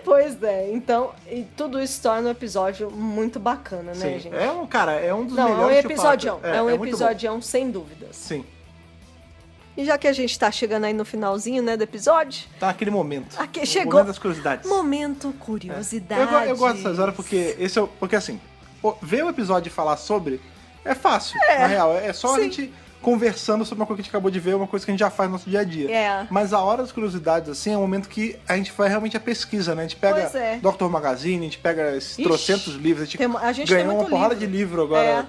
Pois é, então, e tudo isso torna o episódio muito bacana, né, gente? É um dos melhores. É um episodião, é um episodião sem dúvidas. Sim. E já que a gente tá chegando aí no finalzinho, né, do episódio... Tá naquele momento. Chegou. Momento das curiosidades. Momento curiosidades. Eu gosto dessas horas porque porque assim, ver o episódio e falar sobre é fácil, na real. É só a gente conversando sobre uma coisa que a gente acabou de ver, uma coisa que a gente já faz no nosso dia a dia. Mas a hora das curiosidades, assim, é o momento que a gente faz realmente a pesquisa, né? A gente pega Dr. Magazine, a gente pega esses trocentos livros, a gente ganhou uma porrada de livro agora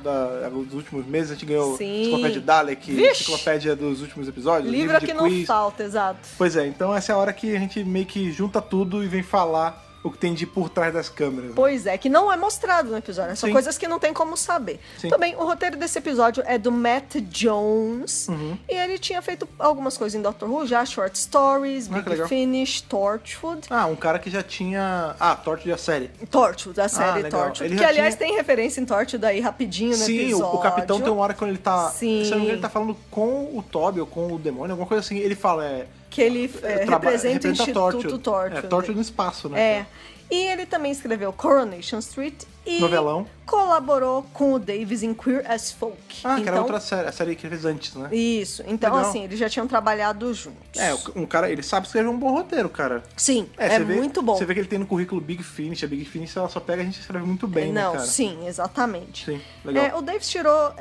dos últimos meses, a gente ganhou Enciclopédia de Dalek, Enciclopédia dos últimos episódios, livro que de não quiz. falta, exato. Pois é, então essa é a hora que a gente meio que junta tudo e vem falar o que tem de por trás das câmeras. Pois é, que não é mostrado no episódio. São coisas que não tem como saber. Também, o roteiro desse episódio é do Matt Jones. E ele tinha feito algumas coisas em Doctor Who, já short stories, Big Finish, Torchwood. Um cara que já tinha... Torchwood, a série. Torchwood, a série Torchwood. Que, aliás, tem referência em Torchwood aí rapidinho no episódio. Sim, o capitão tem uma hora quando ele tá... Se não me engano, ele tá falando com o Toby ou com o demônio, alguma coisa assim. Ele fala... que ele representa o Instituto Torchwood. Torchwood no espaço, né? E ele também escreveu Coronation Street e novelão. Colaborou com o Davis em Queer as Folk. Que era outra série, a série que ele fez antes, né? Isso. Então, assim, eles já tinham trabalhado juntos. Um cara, ele sabe escrever um bom roteiro, cara. Sim, muito bom. Você vê que ele tem no currículo Big Finish. A Big Finish, ela só pega a gente escreve muito bem, né, cara? Sim, exatamente. Sim, legal. O Davis tirou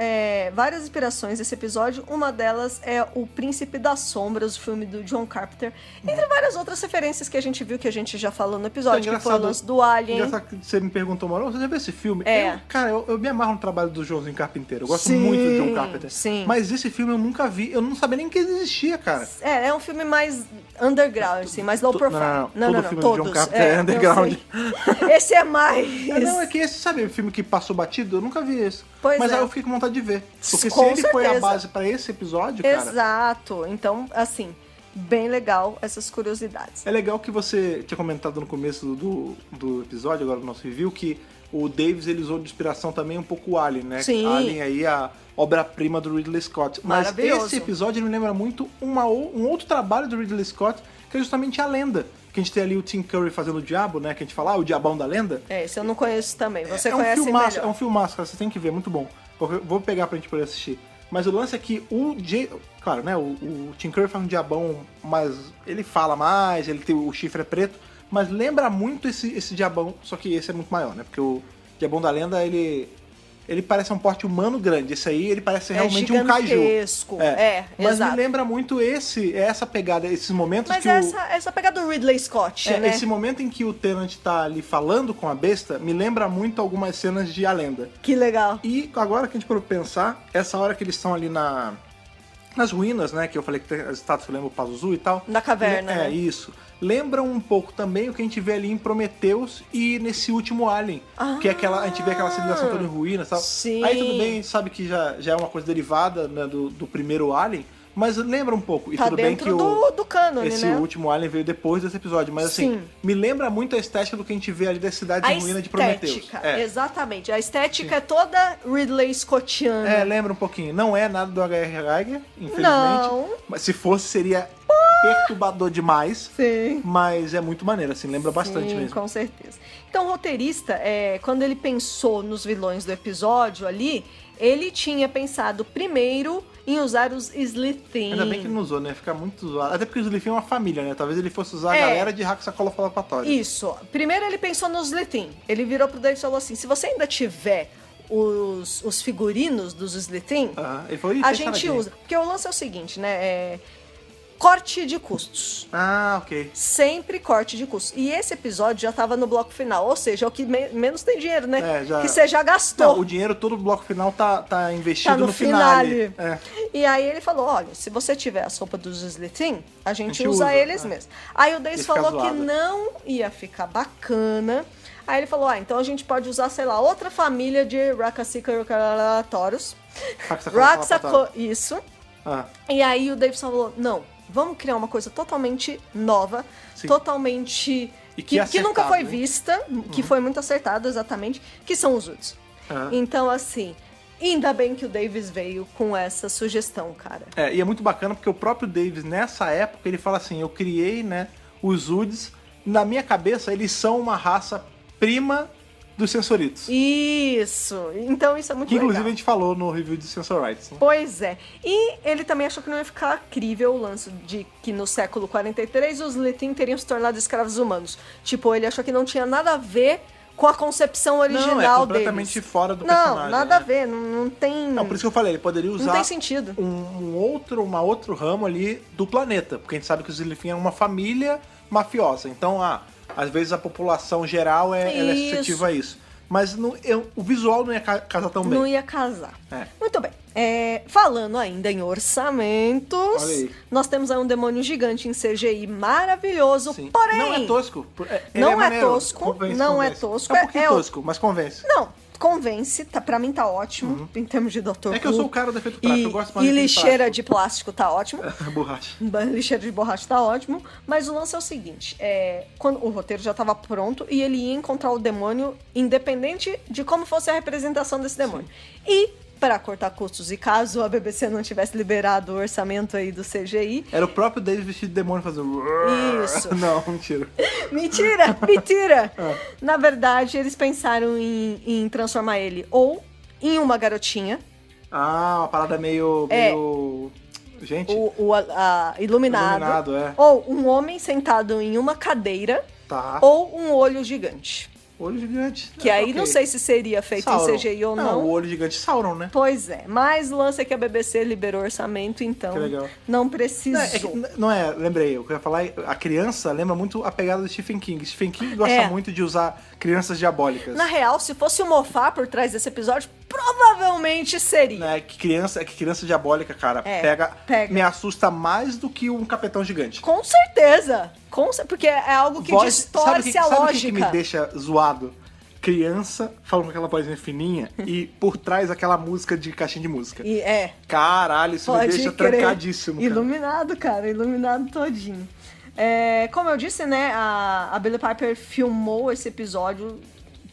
várias inspirações desse episódio. Uma delas é O Príncipe das Sombras, o filme do John Carpenter. Entre várias outras referências que a gente viu, que a gente já falou no episódio, que foi o lance do Alien. Engraçado que você me perguntou, mano, você já viu esse filme? Eu me amarro no trabalho do Joãozinho Carpinteiro. Eu gosto muito do John Carpenter. Sim. Mas esse filme eu nunca vi. Eu não sabia nem que ele existia, cara. É um filme mais underground, assim, mais low profile. Todo filme do John Carpenter é underground. Esse é mais... Não, é que esse, sabe, o filme que passou batido? Eu nunca vi esse. Mas aí eu fiquei com vontade de ver. Porque Com se ele foi a certeza. base pra esse episódio, cara... Exato. Então, assim... bem legal essas curiosidades. É legal que você tinha comentado no começo do episódio, agora do nosso review, que o Davis ele usou de inspiração também um pouco o Alien, né? Sim. Alien aí, a obra-prima do Ridley Scott. Mas esse episódio me lembra muito um outro trabalho do Ridley Scott, que é justamente A Lenda. Que a gente tem ali o Tim Curry fazendo o diabo, né? Que a gente fala, o diabão da lenda. Esse eu não conheço também, você conhece filmaço, melhor. É um filmaço, cara, você tem que ver, muito bom. Vou pegar pra gente poder assistir. Mas o lance é que claro, né? O Tim Curry faz um diabão, mas ele fala mais, o chifre é preto, mas lembra muito esse diabão, só que esse é muito maior, né? Porque o diabão da lenda, ele parece um porte humano grande. Esse aí, ele parece realmente um kaiju. Mas exato. me lembra muito essa pegada, esses momentos mas que essa pegada do Ridley Scott, né? Esse momento em que o Tennant tá ali falando com a besta, me lembra muito algumas cenas de A Lenda. Que legal. E agora que a gente for pensar, essa hora que eles estão ali nas ruínas, né? Que eu falei que tem as estátuas que lembram o Pazuzu e tal. Na caverna, né? Isso. Lembram um pouco também o que a gente vê ali em Prometheus e nesse último Alien. Que é a gente vê aquela civilização toda em ruínas e tal. Sim. Aí tudo bem, sabe que já é uma coisa derivada, né, do primeiro Alien, mas lembra um pouco. E tá tudo bem dentro que do cânone, esse né? último Alien veio depois desse episódio. Mas assim, me lembra muito a estética do que a gente vê ali da cidade de ruína de Prometheus. Exatamente. A estética é toda Ridley Scottiana. Lembra um pouquinho. Não é nada do H.R. Giger, infelizmente. Não. Mas se fosse, seria perturbador demais. Sim. Mas é muito maneiro, assim, lembra bastante mesmo. Com certeza. Então, o roteirista, quando ele pensou nos vilões do episódio ali, ele tinha pensado primeiro em usar os Slitheen. Ainda bem que ele não usou, né? Fica muito zoado. Até porque os Slitheen é uma família, né? Talvez ele fosse usar a galera de Haxacolophalapatória. Isso. Primeiro ele pensou nos Slitheen. Ele virou pro Dave e falou assim, se você ainda tiver os figurinos dos Slitheen, ele falou, a gente usa. Porque o lance é o seguinte, né? Corte de custos. Ok. Sempre corte de custos. E esse episódio já tava no bloco final, ou seja, é o que menos tem dinheiro, né? Que você já gastou. Não, o dinheiro todo do bloco final tá investido no finale. E aí ele falou, olha, se você tiver a sopa dos Slitheen, a gente usa eles mesmo. Aí o Davis falou que não ia ficar bacana. Aí ele falou, então a gente pode usar, sei lá, outra família de Raxacolophalapatórios. Isso. E aí o Davis falou, não, vamos criar uma coisa totalmente nova, totalmente... que nunca foi vista, que foi muito acertado, exatamente, que são os Uds. Então, assim, ainda bem que o Davis veio com essa sugestão, cara. E é muito bacana porque o próprio Davis, nessa época, ele fala assim, eu criei, né, os Uds, na minha cabeça, eles são uma raça prima dos Sensoritos. Isso! Então isso é muito legal. Inclusive a gente falou no review de Sensorites. Né? Pois é. E ele também achou que não ia ficar crível o lance de que no século 43 os Slitheen teriam se tornado escravos humanos. Tipo, ele achou que não tinha nada a ver com a concepção original deles. Não, é completamente deles. fora do personagem. Não, nada a ver. Não tem... Não, por isso que eu falei, ele poderia usar... Não tem sentido. Um outro ramo ali do planeta. Porque a gente sabe que os Slitheen é uma família mafiosa. Então, às vezes a população geral ela é suscetível a isso. Mas o visual não ia casar tão bem. Não ia casar. Muito bem. Falando ainda em orçamentos, nós temos aí um demônio gigante em CGI maravilhoso, porém... Não é tosco. Não é tosco. Não é tosco. É um pouquinho tosco, mas convence. Não, convence. Pra mim tá ótimo, em termos de Dr. Who. É que eu sou o cara do efeito prático, eu gosto mais de lixeira de plástico tá ótimo. Borracha. Lixeira de borracha tá ótimo. Mas o lance é o seguinte, quando o roteiro já tava pronto e ele ia encontrar o demônio independente de como fosse a representação desse demônio. E para cortar custos, e caso a BBC não tivesse liberado o orçamento aí do CGI... Era o próprio David vestido de demônio fazendo... Isso. Não, mentira. Mentira! Na verdade, eles pensaram em transformar ele ou em uma garotinha. Uma parada meio... Gente... Iluminado. Ou um homem sentado em uma cadeira. Ou um olho gigante. Olho gigante. Que aí não sei se seria feito Sauron. em CGI ou não. O olho gigante Sauron, né? Pois é. Mas o lance é que a BBC liberou orçamento, então não precisou. Lembrei, eu queria falar, a criança lembra muito a pegada do Stephen King. Stephen King gosta muito de usar crianças diabólicas. Na real, se fosse o Moffat por trás desse episódio, provavelmente seria. Que criança diabólica, cara, pega. Me assusta mais do que um capetão gigante. Com certeza. Porque é algo que distorce a lógica. Sabe o que me deixa zoado? criança falando com aquela vozinha fininha e por trás aquela música de caixinha de música. E Caralho, isso me deixa trancadíssimo, cara. Iluminado, cara, iluminado todinho. Como eu disse, né, a Billie Piper filmou esse episódio.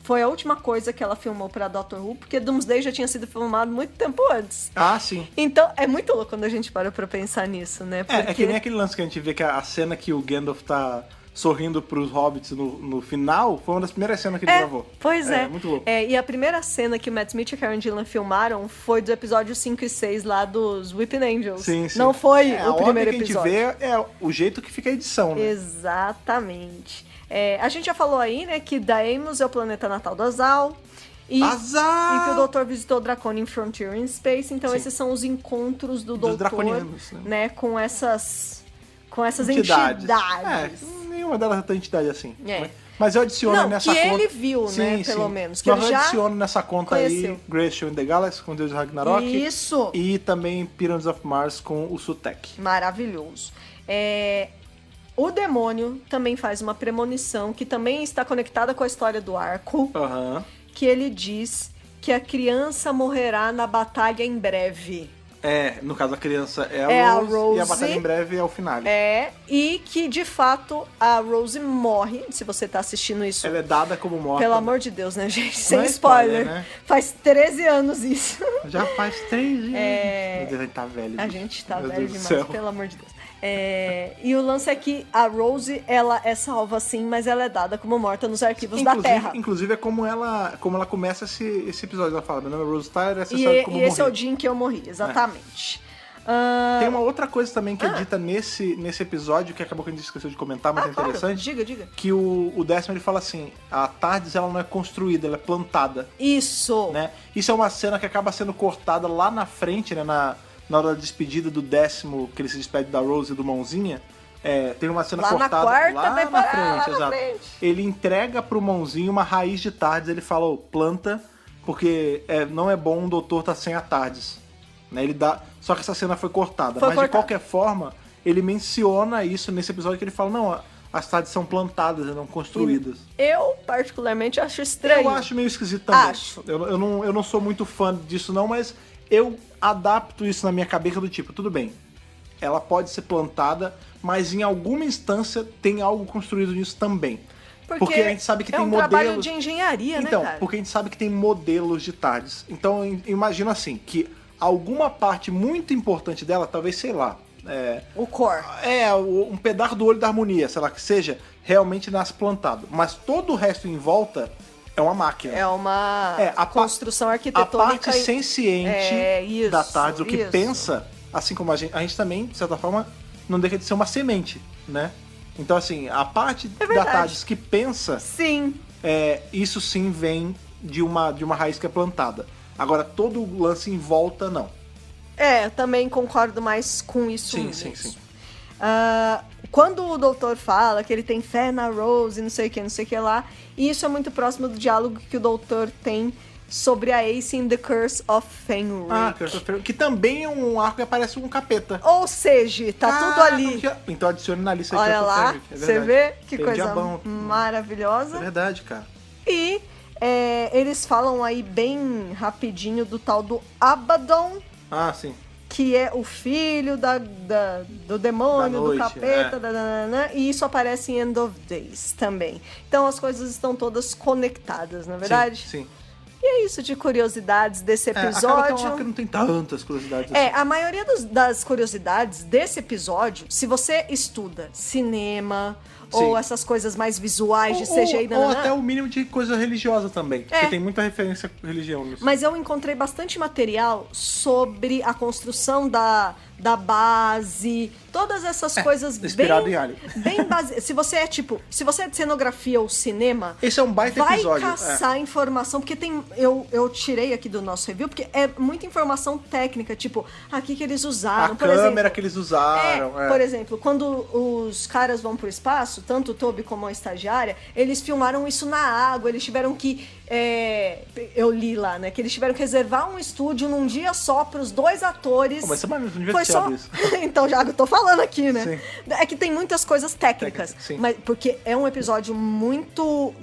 Foi a última coisa que ela filmou pra Doctor Who, porque Doomsday já tinha sido filmado muito tempo antes. Ah, sim. Então, é muito louco quando a gente para pra pensar nisso, né? É que nem aquele lance que a gente vê que a cena que o Gandalf tá sorrindo pros hobbits no final foi uma das primeiras cenas que ele gravou. Pois é. Muito louco. E a primeira cena que o Matt Smith e a Karen Gillan filmaram foi do episódio 5 e 6 lá dos Weeping Angels. Sim, sim. Não foi o primeiro episódio. A que a gente vê é o jeito que fica a edição, né? Exatamente. A gente já falou aí, né, que Daemos é o planeta natal do Azal. Azal! E que o Doutor visitou Draconian Frontier in Space. Então, esses são os encontros do Doutor, draconianos, né, com essas entidades. Nenhuma delas é tanta entidade assim. Mas eu adiciono nessa conta... que ele viu, né, pelo menos. Que eu adiciono nessa conta conheceu. aí Grayshaw in the Galaxy com o Deus Ragnarok. Isso! E também Pyramids of Mars com o Sutekh. Maravilhoso. O demônio também faz uma premonição que também está conectada com a história do arco. Que ele diz que a criança morrerá na batalha em breve. No caso a criança é a Rose, Rose. E a batalha em breve é o final. E que de fato a Rose morre. Se você tá assistindo isso. Ela é dada como morta. Pelo amor de Deus, né, gente? Não Sem spoiler. Né? Faz 13 anos isso. Já faz 3 anos. Meu Deus, a gente tá velho. A gente tá velho demais, pelo amor de Deus. E o lance é que a Rose, ela é salva sim, mas ela é dada como morta nos arquivos da Terra. Inclusive é como ela começa esse episódio. Ela fala, meu nome é Rose Tyler, essa sabe como eu morri. Esse é o dia em que eu morri, exatamente. Tem uma outra coisa também que é dita nesse episódio, que acabou que a gente esqueceu de comentar, mas é interessante. Claro. Diga. Que o 10º ele fala assim, a TARDIS ela não é construída, ela é plantada. Isso! Né? Isso é uma cena que acaba sendo cortada lá na frente, né, na hora da despedida do 10º, que ele se despede da Rose e do Mãozinha. Tem uma cena lá cortada lá na frente, exato. Ele entrega pro Mãozinho uma raiz de TARDIS, ele fala, planta, porque não é bom um doutor tá sem a TARDIS. Né? Ele dá. Só que essa cena foi cortada. De qualquer forma, ele menciona isso nesse episódio que ele fala, não, as TARDIS são plantadas e não construídas. Eu, particularmente, acho estranho. Eu acho meio esquisito também. Acho. Eu não sou muito fã disso não, mas eu adapto isso na minha cabeça do tipo, tudo bem, ela pode ser plantada, mas em alguma instância tem algo construído nisso também. Porque a gente sabe que tem modelos... É um trabalho de engenharia, então, né, cara? Porque a gente sabe que tem modelos de TARDIS. Então, imagina assim, que alguma parte muito importante dela, talvez, sei lá... o core. Um pedaço do olho da harmonia, sei lá, que seja, realmente nasce plantado. Mas todo o resto em volta... é uma máquina. É uma construção arquitetônica. A parte senciente da TARDIS, o que pensa, assim como a gente também, de certa forma, não deixa de ser uma semente, né? Então, assim, a parte da TARDIS que pensa, sim. Isso sim vem de uma raiz que é plantada. Agora, todo o lance em volta, não. Eu também concordo mais com isso sim, mesmo. Sim. Quando o doutor fala que ele tem fé na Rose, não sei o que lá, isso é muito próximo do diálogo que o doutor tem sobre a Ace in The Curse of Fenrir. Curse of Fenrir, que também é um arco que aparece um capeta. Ou seja, tá tudo ali. Então adicione na lista. Olha lá, você vê que tem coisa diabão. Maravilhosa. É verdade, cara. E eles falam aí bem rapidinho do tal do Abaddon. Sim. Que é o filho do demônio, do capeta, e isso aparece em End of Days também. Então as coisas estão todas conectadas, na verdade? Sim. E é isso de curiosidades desse episódio. Acaba que não tem tantas curiosidades assim. A maioria das curiosidades desse episódio, se você estuda cinema... ou essas coisas mais visuais de CGI. Ou até o mínimo de coisa religiosa também. Porque tem muita referência à religião nisso. Mas eu encontrei bastante material sobre a construção da base, todas essas coisas inspirado em Alien. Bem base. Se você é de cenografia ou cinema, esse é um baita episódio. Vai caçar informação, porque eu tirei aqui do nosso review, porque é muita informação técnica, tipo, aqui que eles usaram. A câmera que eles usaram. Por exemplo, quando os caras vão pro espaço, tanto o Toby como a estagiária, eles filmaram isso na água, eles tiveram que... eu li lá, né? Que eles tiveram que reservar um estúdio num dia só pros 2 atores. Mas você não devia ter isso. Então, já eu tô falando aqui, né? Sim. É que tem muitas coisas técnicas. Sim. Mas, porque é um episódio muito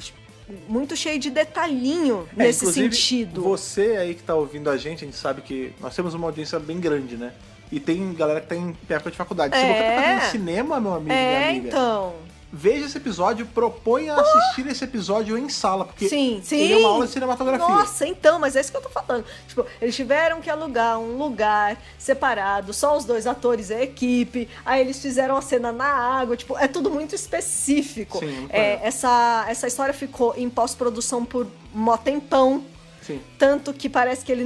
muito cheio de detalhinho nesse sentido. Você aí que tá ouvindo a gente sabe que nós temos uma audiência bem grande, né? E tem galera que tá em época de faculdade. Se você tá fazendo cinema, meu amigo, minha amiga, então... veja esse episódio, proponha assistir esse episódio em sala, porque sim. ele é uma aula de cinematografia. Nossa, então, mas é isso que eu tô falando. Tipo, eles tiveram que alugar um lugar separado, só os 2 atores e a equipe, aí eles fizeram a cena na água, tipo, é tudo muito específico. Sim, essa história ficou em pós-produção por mó tempão, Sim. Tanto que parece que ele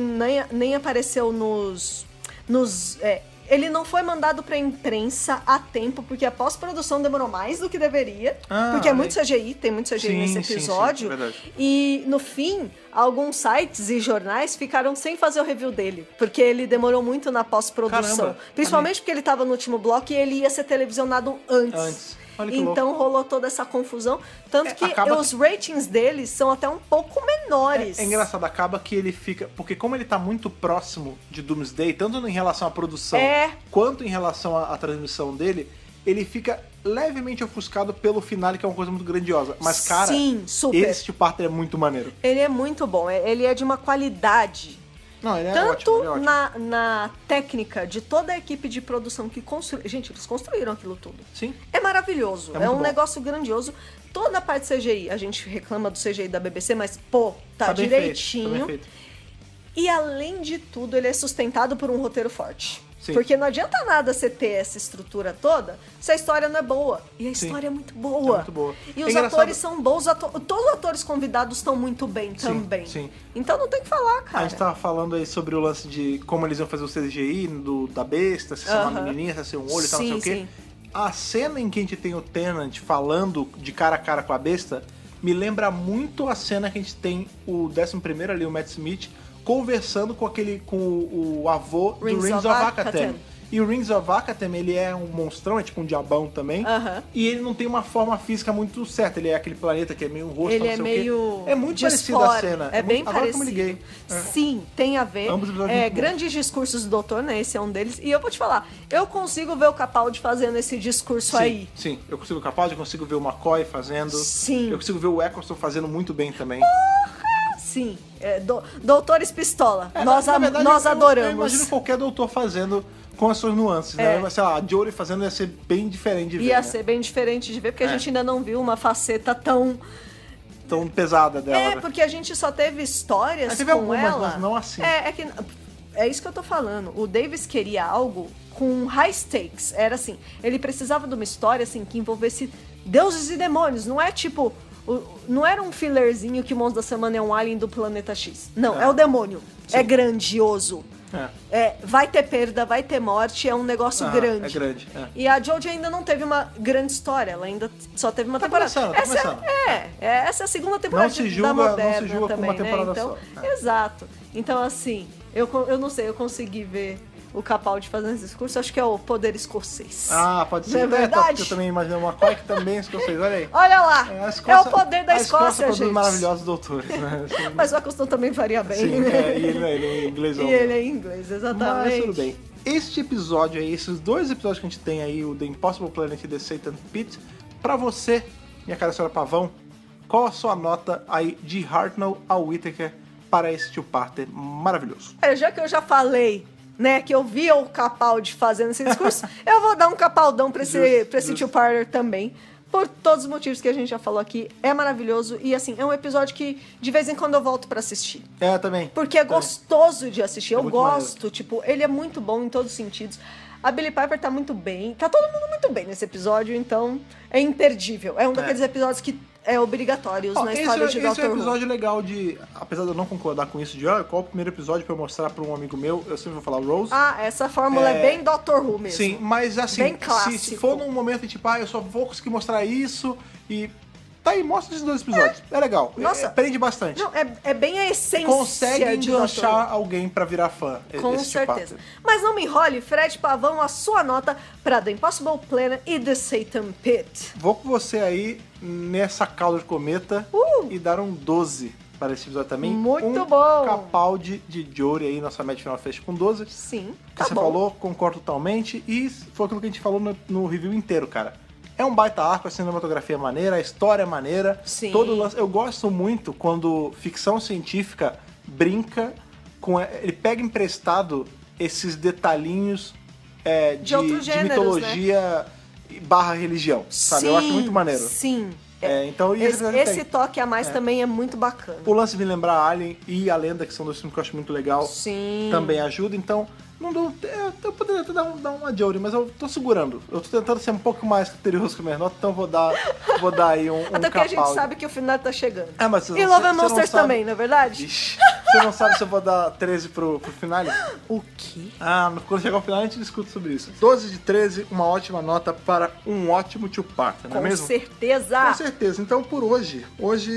nem apareceu ele não foi mandado pra imprensa a tempo, porque a pós-produção demorou mais do que deveria. Porque é muito CGI, tem muito CGI nesse episódio. Sim, e, no fim, alguns sites e jornais ficaram sem fazer o review dele, porque ele demorou muito na pós-produção. Principalmente porque ele tava no último bloco e ele ia ser televisionado antes. Então rolou toda essa confusão. Tanto que os ratings dele são até um pouco menores. É engraçado, acaba que ele fica... Porque como ele tá muito próximo de Doomsday, tanto em relação à produção quanto em relação à transmissão dele, ele fica levemente ofuscado pelo final, que é uma coisa muito grandiosa. Mas, cara, sim, super. Esse two-parter é muito maneiro. Ele é muito bom. Ele é de uma qualidade... Não, ele é tanto ótimo, ele é ótimo. na técnica de toda a equipe de produção que construiu. Gente, eles construíram aquilo tudo. Sim. É maravilhoso. É um bom. negócio grandioso. Toda a parte CGI, a gente reclama do CGI da BBC, mas, pô, tá direitinho. Tá bem feito. E além de tudo, ele é sustentado por um roteiro forte. Sim. Porque não adianta nada você ter essa estrutura toda se a história não é boa. E a história é muito boa. É muito boa. E os atores são bons. Todos os atores convidados estão muito bem também. Sim. Então não tem que falar, cara. A gente tava falando aí sobre o lance de como eles iam fazer o CGI da besta, se é uma menininha, se é um olho e tal, não sei o quê. Sim. A cena em que a gente tem o Tennant falando de cara a cara com a besta me lembra muito a cena que a gente tem o 11º ali, o Matt Smith, conversando com o avô do Rings of Akatem. E o Rings of Akatem, ele é um monstrão, é tipo um diabão também. E ele não tem uma forma física muito certa. Ele é aquele planeta que é meio um rosto, ele não sei meio o quê. É muito parecida a cena. É bem agora parecido. Que eu me liguei. Sim, tem a ver. Ambos episódios grandes discursos do doutor, né? Esse é um deles. E eu vou te falar, eu consigo ver o Capaldi fazendo esse discurso aí. Sim, eu consigo ver o Capaldi, eu consigo ver o McCoy fazendo. Sim. Eu consigo ver o Eccleston fazendo muito bem também. Sim. Doutores Pistola. Nós adoramos. Eu imagino qualquer doutor fazendo com as suas nuances, né? Sei lá, a Jory fazendo ia ser bem diferente de ver. Ia ser bem diferente de ver, porque a gente ainda não viu uma faceta tão pesada dela. Né? Porque a gente só teve histórias teve com algumas, ela. Mas não assim. É isso que eu tô falando. O Davis queria algo com high stakes. Era assim, ele precisava de uma história assim que envolvesse deuses e demônios. Não é tipo... Não era um fillerzinho que o monstro da semana é um alien do planeta X. Não, é o demônio. Sim. É grandioso. Vai ter perda, vai ter morte, é um negócio grande. É grande. E a Jodie ainda não teve uma grande história, ela ainda só teve uma temporada. Começando. Essa é a segunda temporada da Moderna não se julga também, com uma temporada então, só. Exato. Então, assim, eu não sei, eu consegui ver o Capaldi fazendo esse discurso, acho que é o poder escocês. Pode ser. Não é verdade? Porque eu também imaginei uma coisa que também é escocês, olha aí. Olha lá, é o poder da Escócia, gente. gente. Maravilhosos doutores, né? Mas o Eccleston também faria bem. Sim, e ele é inglês. E ele é inglês, exatamente. Mas tudo bem. Este episódio aí, esses 2 episódios que a gente tem aí, o The Impossible Planet e The Satan Pit, pra você, minha cara senhora Pavão, qual a sua nota aí de Hartnell ao Whittaker para esse two-parter maravilhoso? Já que eu já falei, né, que eu via o Capaldi fazendo esse discurso, eu vou dar um capaldão pra esse two-parter também. Por todos os motivos que a gente já falou aqui. É maravilhoso. E, assim, é um episódio que, de vez em quando, eu volto pra assistir. Também. Porque é gostoso de assistir. Eu gosto. Maneiro. Tipo, ele é muito bom em todos os sentidos. A Billie Piper tá muito bem. Tá todo mundo muito bem nesse episódio. Então, é imperdível. É um daqueles episódios que é obrigatórios na história de Doctor Who. Esse é um episódio legal de... Apesar de eu não concordar com isso qual é o primeiro episódio pra eu mostrar pra um amigo meu, eu sempre vou falar Rose. Essa fórmula é bem Doctor Who mesmo. Sim, mas assim, bem clássico. Se for num momento tipo, eu só vou conseguir mostrar isso e... Tá aí, mostra esses 2 episódios. É legal. Nossa, aprende bastante. Não, é bem a essência. Consegue enganchar alguém pra virar fã. Com certeza. Mas não me enrole, Fred Pavão, a sua nota pra The Impossible Planet e The Satan Pit. Vou com você aí nessa cauda de cometa e dar um 12 para esse episódio também. Muito bom. Capaldi de Jory aí, nossa média final fecha com 12. Sim, que você falou, concordo totalmente. E foi aquilo que a gente falou no review inteiro, cara. É um baita arco, a cinematografia é maneira, a história é maneira. Sim. Todo lance... Eu gosto muito quando ficção científica brinca com... Ele pega emprestado esses detalhinhos de outros gêneros, de mitologia, né? / religião, sabe? Sim, eu acho muito maneiro. Sim. Então, esse toque a mais também é muito bacana. O lance de me lembrar Alien e A Lenda, que são dois filmes que eu acho muito legal, Sim. também ajuda. Então, não dou, eu poderia até dar uma de ouro, mas eu tô segurando. Eu tô tentando ser um pouco mais criterioso com a minha nota, então vou dar aí um Até porque capaldi. a gente sabe que o final tá chegando. Mas e Love and Monsters também, não é verdade? Ixi, você não sabe se eu vou dar 13 pro final? O quê? Quando chegar ao final a gente discute sobre isso. 12 de 13, uma ótima nota para um ótimo two-parter, não é mesmo? Com certeza! Com certeza. Então, por hoje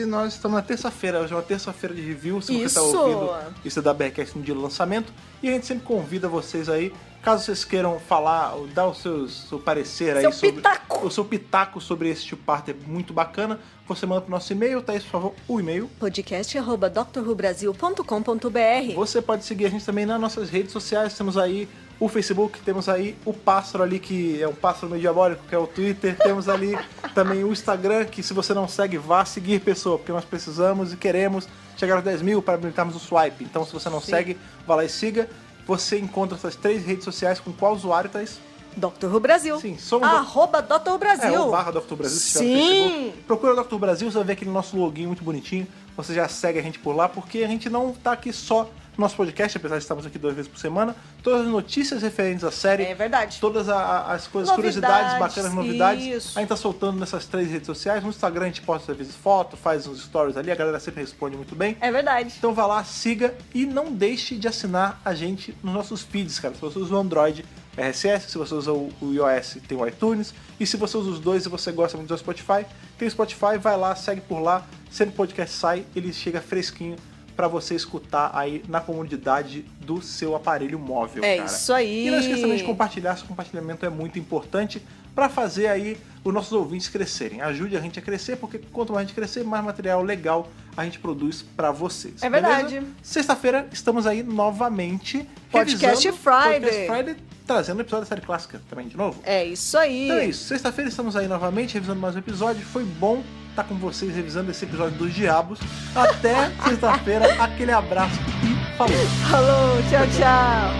nós estamos na terça-feira. Hoje é uma terça-feira de review. Se você está ouvindo isso da BRCast no dia do lançamento. E a gente sempre convida vocês aí, caso vocês queiram falar, dar o seu parecer aí sobre o seu pitaco sobre esse two-parter muito bacana, você manda pro nosso e-mail, Thaís, por favor, o e-mail. podcast@drrubrasil.com.br. Você pode seguir a gente também nas nossas redes sociais. Temos aí o Facebook, temos aí o pássaro ali, que é um pássaro meio diabólico, que é o Twitter. Temos ali também o Instagram, que se você não segue, vá seguir, pessoa, porque nós precisamos e queremos chegar aos 10 mil para habilitarmos o swipe. Então, se você não segue, vá lá e siga. Você encontra essas 3 redes sociais com qual usuário, Thaís? Dr. Who Brasil. Sim, somos @Dr. Who Brasil. o /Dr. Who Brasil, se Sim. tiver no Facebook. Procura o Dr. Who Brasil, você vai ver aquele nosso login muito bonitinho. Você já segue a gente por lá, porque a gente não tá aqui só no nosso podcast, apesar de estarmos aqui 2 vezes por semana. Todas as notícias referentes à série. É verdade. Todas as coisas, curiosidades, bacanas, novidades. Isso. A gente tá soltando nessas 3 redes sociais. No Instagram a gente posta às vezes foto, faz uns stories ali, a galera sempre responde muito bem. É verdade. Então vá lá, siga e não deixe de assinar a gente nos nossos feeds, cara. Se você usa o Android, RSS, se você usa o iOS, tem o iTunes. E se você usa os dois e você gosta muito do Spotify, tem o Spotify, vai lá, segue por lá. Sempre o podcast sai, ele chega fresquinho pra você escutar aí na comunidade do seu aparelho móvel, cara. Isso aí. E não esqueça também de compartilhar, seu compartilhamento é muito importante pra fazer aí os nossos ouvintes crescerem. Ajude a gente a crescer, porque quanto mais a gente crescer, mais material legal a gente produz pra vocês. É verdade. Beleza? Sexta-feira estamos aí novamente. Podcast Friday. Trazendo o episódio da série clássica também de novo. É isso aí. Então é isso. Sexta-feira estamos aí novamente, revisando mais um episódio. Foi bom estar com vocês revisando esse episódio dos Diabos. Até sexta-feira. Aquele abraço e falou. Falou, tchau, tchau.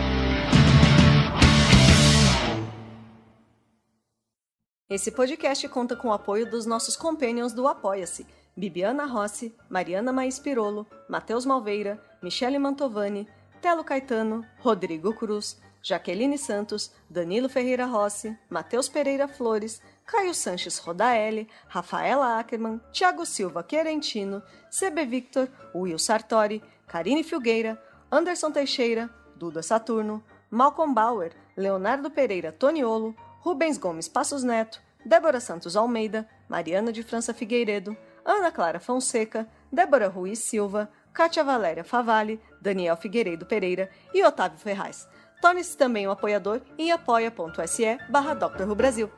Esse podcast conta com o apoio dos nossos companions do Apoia-se: Bibiana Rossi, Mariana Maís Pirolo, Matheus Malveira, Michele Mantovani, Telo Caetano, Rodrigo Cruz, Jaqueline Santos, Danilo Ferreira Rossi, Matheus Pereira Flores, Caio Sanches Rodaelli, Rafaela Ackerman, Thiago Silva Querentino, CB Victor, Will Sartori, Karine Filgueira, Anderson Teixeira, Duda Saturno, Malcolm Bauer, Leonardo Pereira Toniolo, Rubens Gomes Passos Neto, Débora Santos Almeida, Mariana de França Figueiredo, Ana Clara Fonseca, Débora Ruiz Silva, Kátia Valéria Favalli, Daniel Figueiredo Pereira e Otávio Ferraz. Torne-se também um apoiador em apoia.se/Dr. Who Brasil.